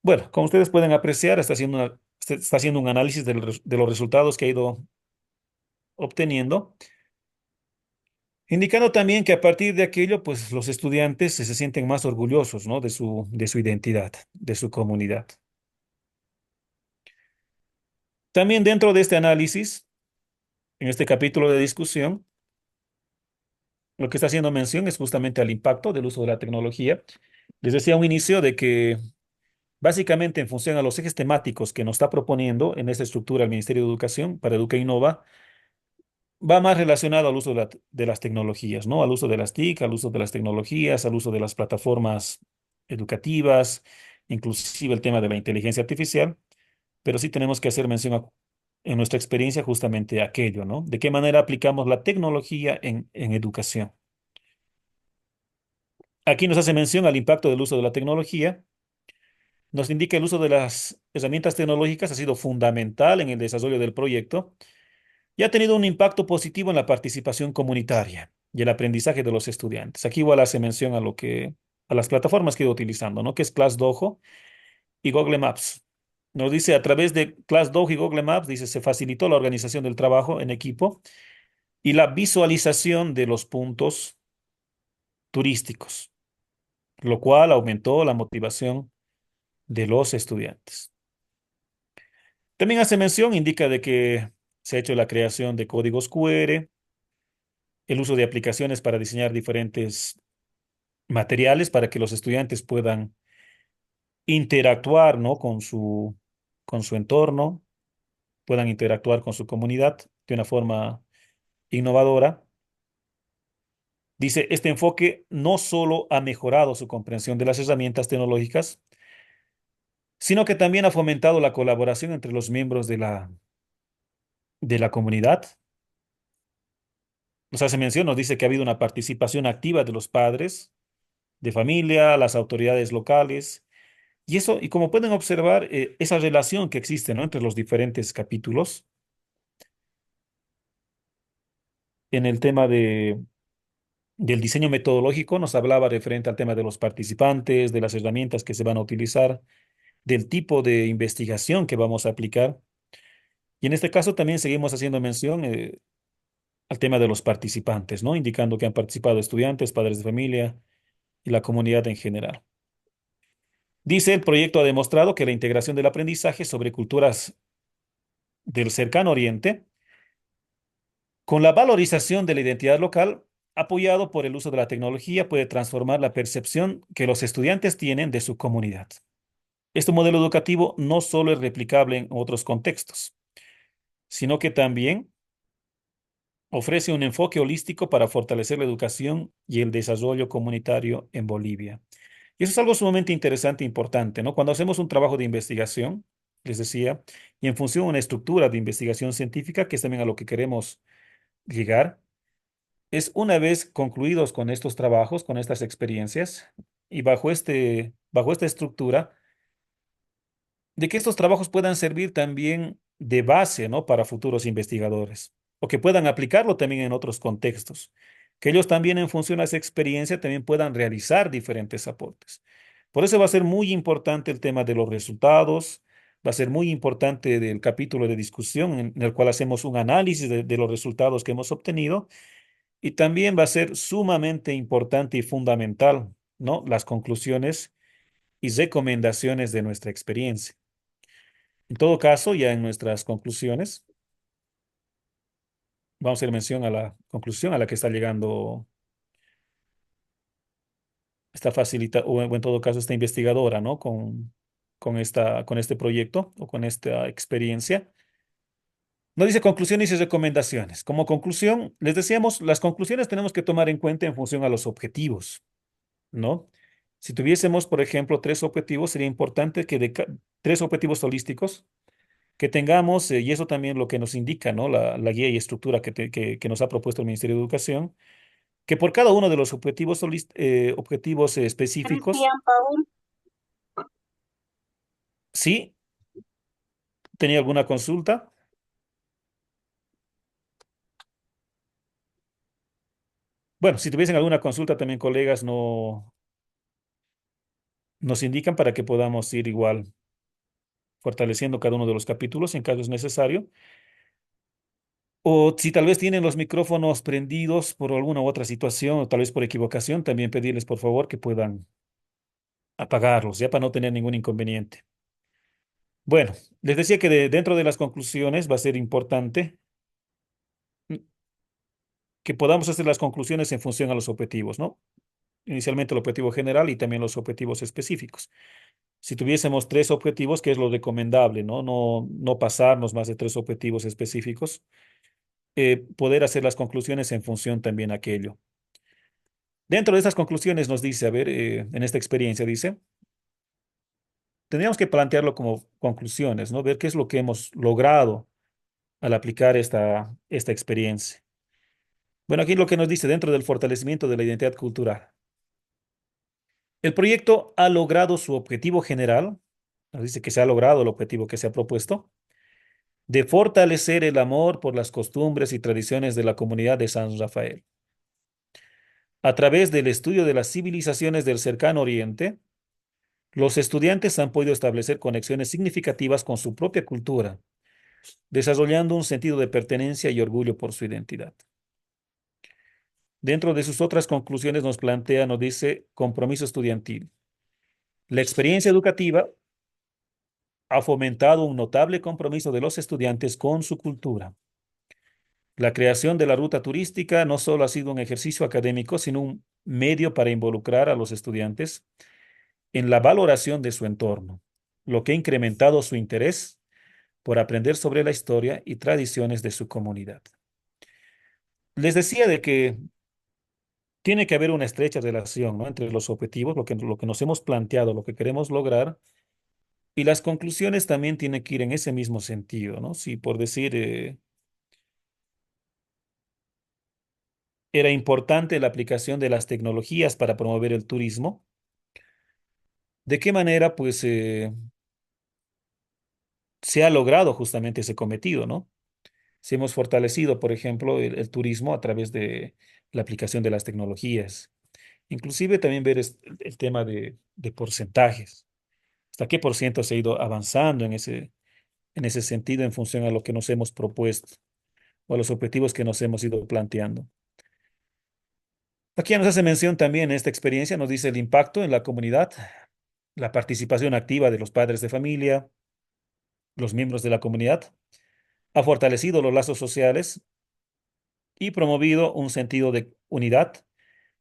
Bueno, como ustedes pueden apreciar, está haciendo un análisis de los resultados que ha ido obteniendo, indicando también que a partir de aquello, pues los estudiantes se sienten más orgullosos, ¿no? De su identidad, de su comunidad. También dentro de este análisis, en este capítulo de discusión, lo que está haciendo mención es justamente al impacto del uso de la tecnología. Les decía a un inicio de que básicamente en función a los ejes temáticos que nos está proponiendo en esta estructura el Ministerio de Educación para Educa Innova, va más relacionado al uso de las tecnologías, ¿no? Al uso de las TIC, al uso de las tecnologías, al uso de las plataformas educativas, inclusive el tema de la inteligencia artificial, pero sí tenemos que hacer mención en nuestra experiencia justamente a aquello, ¿no? De qué manera aplicamos la tecnología en educación. Aquí nos hace mención al impacto del uso de la tecnología. Nos indica el uso de las herramientas tecnológicas ha sido fundamental en el desarrollo del proyecto y ha tenido un impacto positivo en la participación comunitaria y el aprendizaje de los estudiantes. Aquí igual hace mención a las plataformas que he ido utilizando, ¿no? Que es ClassDojo y Google Maps. Nos dice a través de ClassDojo y Google Maps, dice, se facilitó la organización del trabajo en equipo y la visualización de los puntos turísticos, lo cual aumentó la motivación de los estudiantes. También hace mención, indica de que se ha hecho la creación de códigos QR, el uso de aplicaciones para diseñar diferentes materiales para que los estudiantes puedan interactuar, ¿no? con su entorno, puedan interactuar con su comunidad de una forma innovadora. Dice, este enfoque no solo ha mejorado su comprensión de las herramientas tecnológicas, sino que también ha fomentado la colaboración entre los miembros de la comunidad. Nos hace mención, nos dice que ha habido una participación activa de los padres, de familia, las autoridades locales. Y eso, y como pueden observar, esa relación que existe, ¿no? Entre los diferentes capítulos en el tema del diseño metodológico, nos hablaba referente al tema de los participantes, de las herramientas que se van a utilizar, del tipo de investigación que vamos a aplicar. Y en este caso también seguimos haciendo mención al tema de los participantes, ¿no? Indicando que han participado estudiantes, padres de familia y la comunidad en general. Dice, el proyecto ha demostrado que la integración del aprendizaje sobre culturas del cercano oriente, con la valorización de la identidad local, apoyado por el uso de la tecnología, puede transformar la percepción que los estudiantes tienen de su comunidad. Este modelo educativo no solo es replicable en otros contextos, sino que también ofrece un enfoque holístico para fortalecer la educación y el desarrollo comunitario en Bolivia. Y eso es algo sumamente interesante e importante, ¿no? Cuando hacemos un trabajo de investigación, les decía, y en función de una estructura de investigación científica, que es también a lo que queremos llegar, es una vez concluidos con estos trabajos, con estas experiencias, y bajo esta estructura, de que estos trabajos puedan servir también de base, ¿no? Para futuros investigadores, o que puedan aplicarlo también en otros contextos, que ellos también en función a esa experiencia también puedan realizar diferentes aportes. Por eso va a ser muy importante el tema de los resultados, va a ser muy importante del capítulo de discusión en el cual hacemos un análisis de los resultados que hemos obtenido y también va a ser sumamente importante y fundamental, ¿no? Las conclusiones y recomendaciones de nuestra experiencia. En todo caso, ya en nuestras conclusiones, vamos a hacer mención a la conclusión a la que está llegando o en todo caso esta investigadora, ¿no? Con este proyecto o con esta experiencia. No dice conclusiones y recomendaciones. Como conclusión, les decíamos, las conclusiones tenemos que tomar en cuenta en función a los objetivos, ¿no? Si tuviésemos, por ejemplo, tres objetivos, sería importante que tres objetivos holísticos que tengamos, y eso también lo que nos indica, ¿no? La guía y estructura que nos ha propuesto el Ministerio de Educación, que por cada uno de los objetivos, objetivos específicos, Cristian Paul. Sí, tenía alguna consulta. Bueno, si tuviesen alguna consulta también, colegas, nos indican para que podamos ir igual fortaleciendo cada uno de los capítulos en caso es necesario. O si tal vez tienen los micrófonos prendidos por alguna u otra situación, o tal vez por equivocación, también pedirles por favor que puedan apagarlos, ya para no tener ningún inconveniente. Bueno, les decía que dentro de las conclusiones va a ser importante mm, que podamos hacer las conclusiones en función a los objetivos, ¿no? Inicialmente el objetivo general y también los objetivos específicos. Si tuviésemos tres objetivos, que es lo recomendable, ¿no? No pasarnos más de tres objetivos específicos, poder hacer las conclusiones en función también a aquello. Dentro de estas conclusiones nos dice, a ver, en esta experiencia dice, tendríamos que plantearlo como conclusiones, ¿no? Ver qué es lo que hemos logrado al aplicar esta experiencia. Bueno, aquí lo que nos dice dentro del fortalecimiento de la identidad cultural. El proyecto ha logrado su objetivo general, nos dice que se ha logrado el objetivo que se ha propuesto, de fortalecer el amor por las costumbres y tradiciones de la comunidad de San Rafael. A través del estudio de las civilizaciones del cercano Oriente, los estudiantes han podido establecer conexiones significativas con su propia cultura, desarrollando un sentido de pertenencia y orgullo por su identidad. Dentro de sus otras conclusiones nos plantea, nos dice, compromiso estudiantil. La experiencia educativa ha fomentado un notable compromiso de los estudiantes con su cultura. La creación de la ruta turística no solo ha sido un ejercicio académico, sino un medio para involucrar a los estudiantes en la valoración de su entorno, lo que ha incrementado su interés por aprender sobre la historia y tradiciones de su comunidad. Les decía de que tiene que haber una estrecha relación, ¿no?, entre los objetivos, lo que nos hemos planteado, lo que queremos lograr, y las conclusiones también tienen que ir en ese mismo sentido, ¿no? Si por decir, era importante la aplicación de las tecnologías para promover el turismo, ¿de qué manera, pues, se ha logrado justamente ese cometido, ¿no? Si hemos fortalecido, por ejemplo, el turismo a través de la aplicación de las tecnologías. Inclusive también ver el tema de porcentajes. ¿Hasta qué por ciento se ha ido avanzando en ese sentido en función a lo que nos hemos propuesto o a los objetivos que nos hemos ido planteando? Aquí nos hace mención también esta experiencia, nos dice el impacto en la comunidad, la participación activa de los padres de familia, los miembros de la comunidad, ha fortalecido los lazos sociales y promovido un sentido de unidad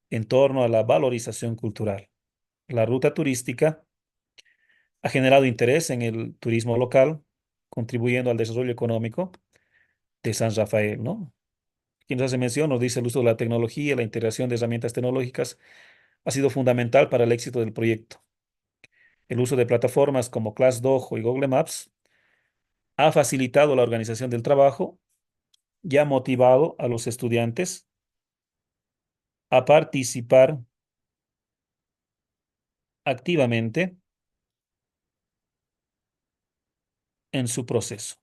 en torno a la valorización cultural. La ruta turística ha generado interés en el turismo local, contribuyendo al desarrollo económico de San Rafael, ¿no? Quien nos hace mención, nos dice el uso de la tecnología, la integración de herramientas tecnológicas ha sido fundamental para el éxito del proyecto. El uso de plataformas como ClassDojo y Google Maps ha facilitado la organización del trabajo y ha motivado a los estudiantes a participar activamente en su proceso.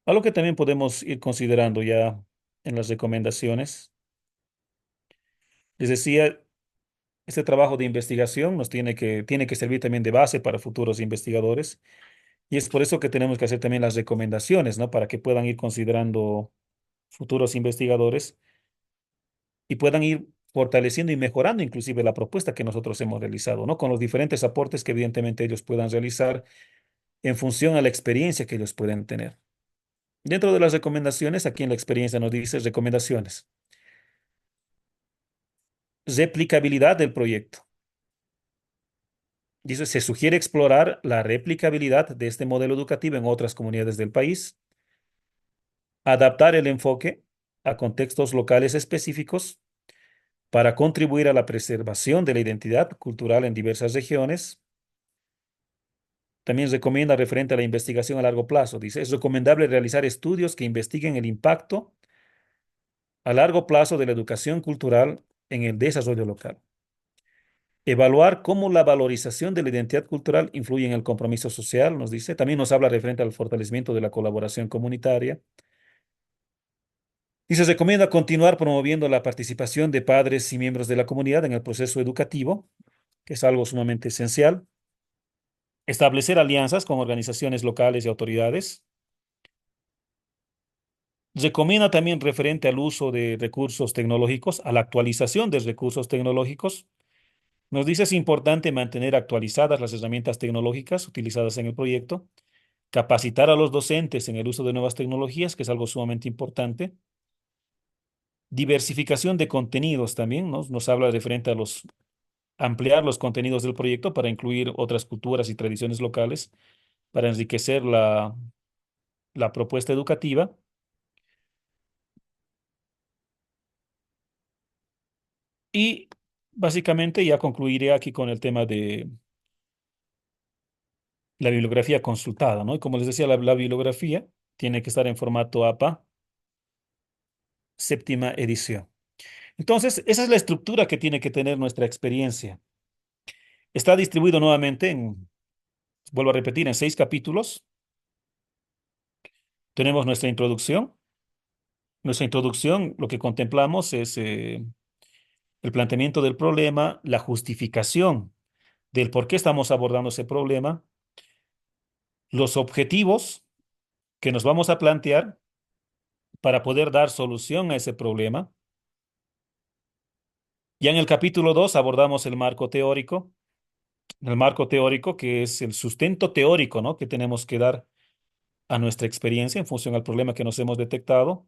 Algo que también podemos ir considerando ya en las recomendaciones. Les decía, este trabajo de investigación tiene que servir también de base para futuros investigadores y es por eso que tenemos que hacer también las recomendaciones, ¿no? Para que puedan ir considerando futuros investigadores y puedan ir fortaleciendo y mejorando inclusive la propuesta que nosotros hemos realizado, ¿no? Con los diferentes aportes que evidentemente ellos puedan realizar en función a la experiencia que ellos pueden tener. Dentro de las recomendaciones, aquí en la experiencia nos dice recomendaciones. Replicabilidad del proyecto. Dice, se sugiere explorar la replicabilidad de este modelo educativo en otras comunidades del país, adaptar el enfoque a contextos locales específicos para contribuir a la preservación de la identidad cultural en diversas regiones. También recomienda referente a la investigación a largo plazo. Dice, es recomendable realizar estudios que investiguen el impacto a largo plazo de la educación cultural en el desarrollo local. Evaluar cómo la valorización de la identidad cultural influye en el compromiso social, nos dice. También nos habla referente al fortalecimiento de la colaboración comunitaria. Y se recomienda continuar promoviendo la participación de padres y miembros de la comunidad en el proceso educativo, que es algo sumamente esencial. Establecer alianzas con organizaciones locales y autoridades. Recomienda también referente al uso de recursos tecnológicos, a la actualización de recursos tecnológicos. Nos dice es importante mantener actualizadas las herramientas tecnológicas utilizadas en el proyecto, capacitar a los docentes en el uso de nuevas tecnologías, que es algo sumamente importante. Diversificación de contenidos también, ¿no? Nos habla referente a ampliar los contenidos del proyecto para incluir otras culturas y tradiciones locales, para enriquecer la propuesta educativa. Y básicamente ya concluiré aquí con el tema de la bibliografía consultada, ¿no? Y como les decía, la bibliografía tiene que estar en formato APA, séptima edición. Entonces, esa es la estructura que tiene que tener nuestra experiencia. Está distribuido nuevamente vuelvo a repetir, en 6 capítulos. Tenemos nuestra introducción. Nuestra introducción, lo que contemplamos es el planteamiento del problema, la justificación del por qué estamos abordando ese problema, los objetivos que nos vamos a plantear para poder dar solución a ese problema. Ya en el capítulo 2 abordamos el marco teórico que es el sustento teórico, ¿no? Que tenemos que dar a nuestra experiencia en función al problema que nos hemos detectado.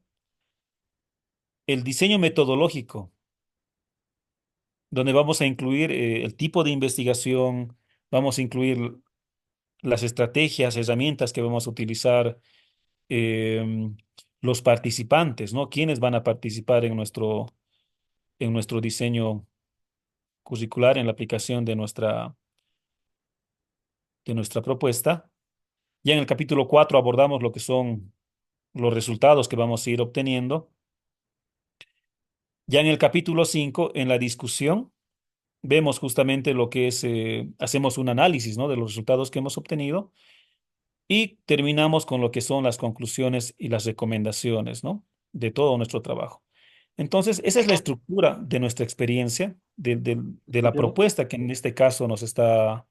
El diseño metodológico, donde vamos a incluir el tipo de investigación, vamos a incluir las estrategias, herramientas que vamos a utilizar, em, los participantes, ¿no? ¿Quiénes van a participar en nuestro diseño curricular, en la aplicación de nuestra propuesta? Ya en el capítulo 4 abordamos lo que son los resultados que vamos a ir obteniendo. Ya en el capítulo 5 en la discusión, vemos justamente lo que es, hacemos un análisis, ¿no? De los resultados que hemos obtenido y terminamos con lo que son las conclusiones y las recomendaciones, ¿no? De todo nuestro trabajo. Entonces, esa es la estructura de nuestra experiencia, de la Licenciado. propuesta que en este caso nos está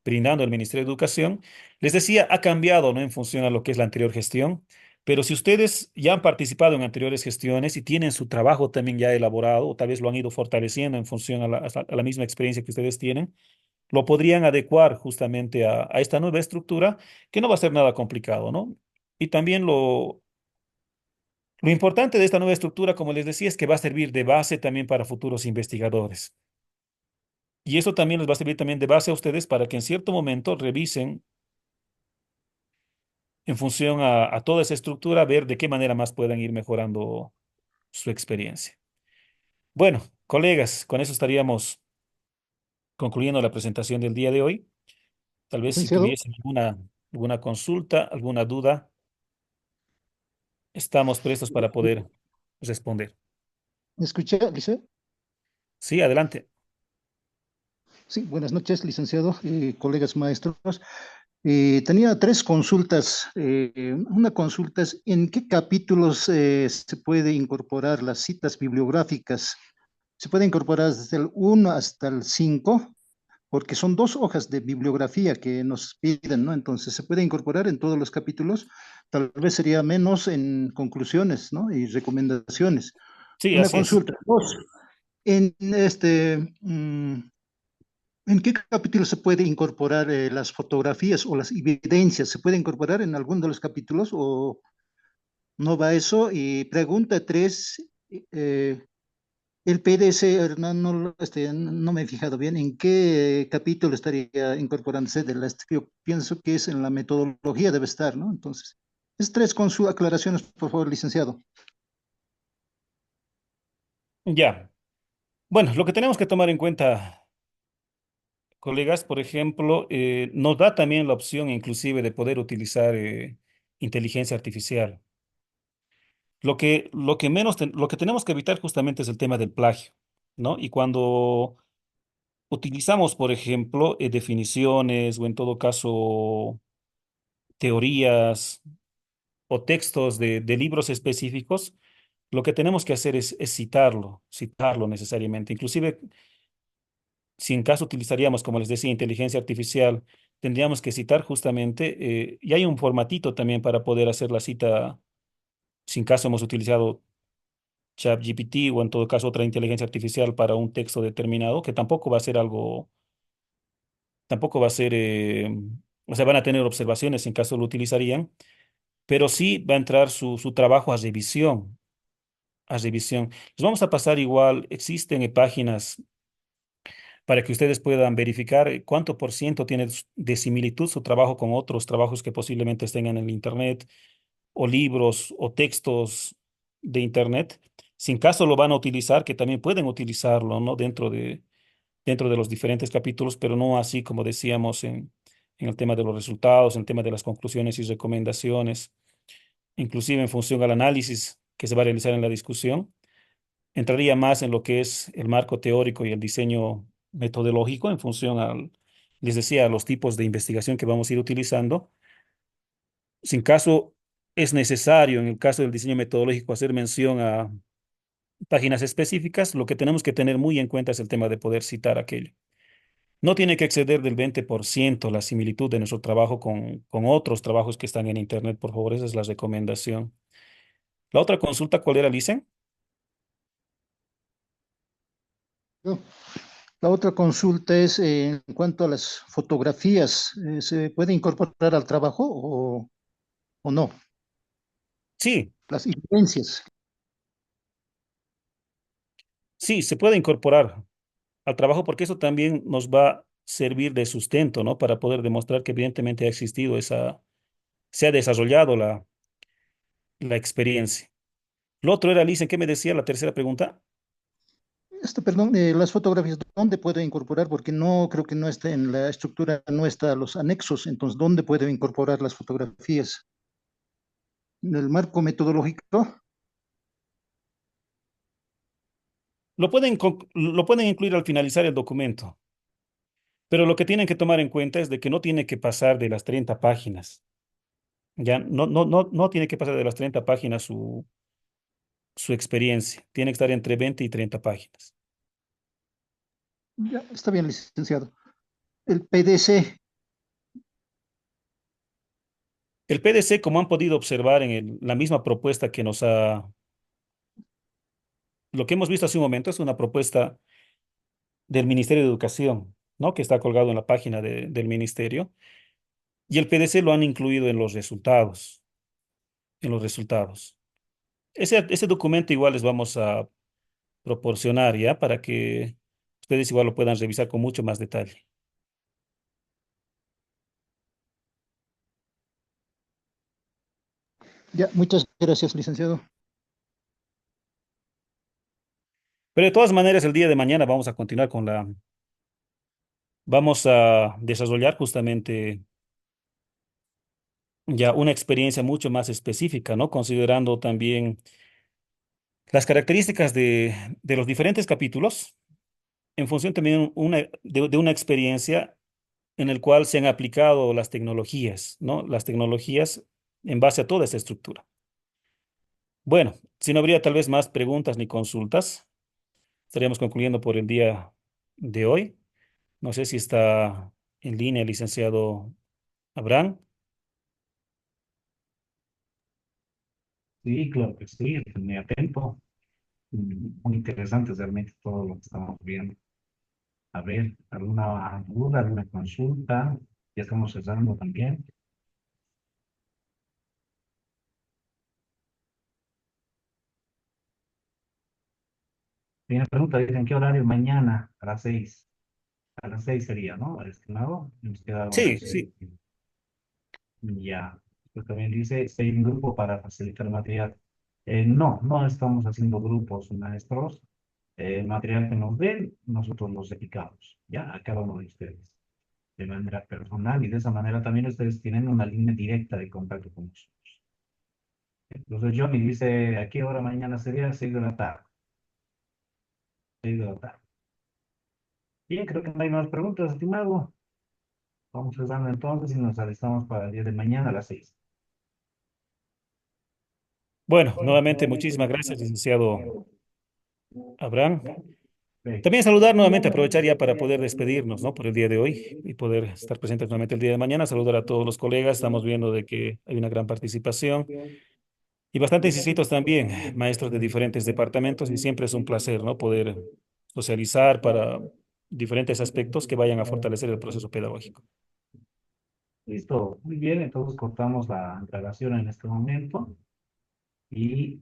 brindando el Ministerio de Educación. Les decía, ha cambiado, ¿no? En función a lo que es la anterior gestión, pero si ustedes ya han participado en anteriores gestiones y tienen su trabajo también ya elaborado, o tal vez lo han ido fortaleciendo en función a la misma experiencia que ustedes tienen, lo podrían adecuar justamente a esta nueva estructura, que no va a ser nada complicado, ¿no? Y también lo importante de esta nueva estructura, como les decía, es que va a servir de base también para futuros investigadores. Y eso también les va a servir también de base a ustedes para que en cierto momento revisen en función a toda esa estructura, ver de qué manera más puedan ir mejorando su experiencia. Bueno, colegas, con eso estaríamos concluyendo la presentación del día de hoy. Tal vez si Licenciado, tuviesen alguna consulta, alguna duda, estamos prestos para poder responder. ¿me escucha, Lice? Sí, adelante. Sí, buenas noches, licenciado, colegas maestros. Tenía tres consultas. Una consulta es, ¿en qué capítulos se puede incorporar las citas bibliográficas? ¿Se puede incorporar desde el 1 hasta el 5? Porque son dos hojas de bibliografía que nos piden, ¿no? Entonces, ¿se puede incorporar en todos los capítulos? Tal vez sería menos en conclusiones, ¿no? Y recomendaciones. Sí, Una así es. consulta. Dos, en ¿en qué capítulo se puede incorporar las fotografías o las evidencias? ¿Se puede incorporar en alguno de los capítulos o no va eso? Y pregunta tres, eh, el PDS, no me he fijado bien en qué capítulo estaría incorporándose yo pienso que es en la metodología debe estar, ¿no? Entonces, es tres con sus aclaraciones, por favor, licenciado. Ya. Bueno, lo que tenemos que tomar en cuenta, colegas, por ejemplo, nos da también la opción inclusive de poder utilizar inteligencia artificial. Lo que tenemos que evitar justamente es el tema del plagio, ¿no? Y cuando utilizamos, por ejemplo, definiciones o en todo caso teorías o textos de libros específicos, lo que tenemos que hacer es citarlo necesariamente. Inclusive, si en caso utilizaríamos, como les decía, inteligencia artificial, tendríamos que citar justamente, y hay un formatito también para poder hacer la cita, si en caso hemos utilizado ChatGPT o en todo caso otra inteligencia artificial para un texto determinado, que tampoco va a ser algo, tampoco va a ser, o sea, van a tener observaciones si en caso lo utilizarían, pero sí va a entrar su trabajo a revisión, a revisión. Les vamos a pasar igual, existen páginas para que ustedes puedan verificar cuánto por ciento tiene de similitud su trabajo con otros trabajos que posiblemente estén en el Internet, o libros o textos de Internet. Si en caso lo van a utilizar, que también pueden utilizarlo, ¿no? Dentro de los diferentes capítulos, pero no así como decíamos en el tema de los resultados, en el tema de las conclusiones y recomendaciones, inclusive en función al análisis que se va a realizar en la discusión. Entraría más en lo que es el marco teórico y el diseño metodológico en función les decía, a los tipos de investigación que vamos a ir utilizando. Si en caso es necesario, en el caso del diseño metodológico, hacer mención a páginas específicas, lo que tenemos que tener muy en cuenta es el tema de poder citar aquello. No tiene que exceder del 20% la similitud de nuestro trabajo con otros trabajos que están en Internet, por favor, esa es la recomendación. La otra consulta, ¿cuál era, Licen? ¿No? La otra consulta es en cuanto a las fotografías, ¿se puede incorporar al trabajo o no? Sí, Las evidencias. sí, se puede incorporar al trabajo porque eso también nos va a servir de sustento, ¿no? Para poder demostrar que evidentemente ha existido se ha desarrollado la experiencia. Lo otro era, Licen, ¿qué me decía la tercera pregunta? Perdón, las fotografías, ¿dónde puedo incorporar? Porque no creo que no está en la estructura, no está los anexos. Entonces, ¿dónde puedo incorporar las fotografías? En el marco metodológico. Lo pueden incluir al finalizar el documento, pero lo que tienen que tomar en cuenta es de que no tiene que pasar de las 30 páginas. Ya no tiene que pasar de las 30 páginas su experiencia. Tiene que estar entre 20 y 30 páginas. Ya, está bien, licenciado. El PDC, El PDC, como han podido observar en la misma propuesta lo que hemos visto hace un momento es una propuesta del Ministerio de Educación, ¿no? Que está colgado en la página del ministerio. Y el PDC lo han incluido en los resultados. Ese documento igual les vamos a proporcionar ya para que ustedes igual lo puedan revisar con mucho más detalle. ya, muchas gracias, licenciado. Pero de todas maneras, el día de mañana vamos a continuar vamos a desarrollar justamente ya una experiencia mucho más específica, ¿no? Considerando también las características de los diferentes capítulos en función también de una experiencia en el cual se han aplicado las tecnologías, ¿no? Las tecnologías en base a toda esta estructura. Bueno, si no habría tal vez más preguntas ni consultas, estaríamos concluyendo por el día de hoy. No sé si está en línea el licenciado Abraham. Sí, claro que sí, muy atento. Muy interesante realmente todo lo que estamos viendo. A ver, ¿alguna duda, alguna consulta? Ya estamos cerrando también. Hay una pregunta, dicen, ¿qué horario mañana? A las 6. A las 6 sería, ¿no? Estimado, nos Sí, quedamos. sí. Ya. Pues también dice, si hay un grupo para facilitar material. No estamos haciendo grupos, maestros. El material que nos den, nosotros los dedicamos, ya, a cada uno de ustedes, de manera personal, y de esa manera también ustedes tienen una línea directa de contacto con nosotros. Entonces Johnny dice, ¿a qué hora mañana sería? 6 de la tarde. 6 de la tarde. Bien, creo que no hay más preguntas, estimado. Vamos cerrando entonces y nos alistamos para el día de mañana a las 6. Bueno, nuevamente muchísimas gracias, licenciado Abraham. Perfecto. También saludar nuevamente, aprovechar ya para poder despedirnos, ¿no? Por el día de hoy y poder estar presentes nuevamente el día de mañana. Saludar a todos los colegas. Estamos viendo de que hay una gran participación y bastantes inscritos también, maestros de diferentes departamentos y siempre es un placer, ¿no? Poder socializar para diferentes aspectos que vayan a fortalecer el proceso pedagógico. Listo, muy bien, entonces cortamos la grabación en este momento y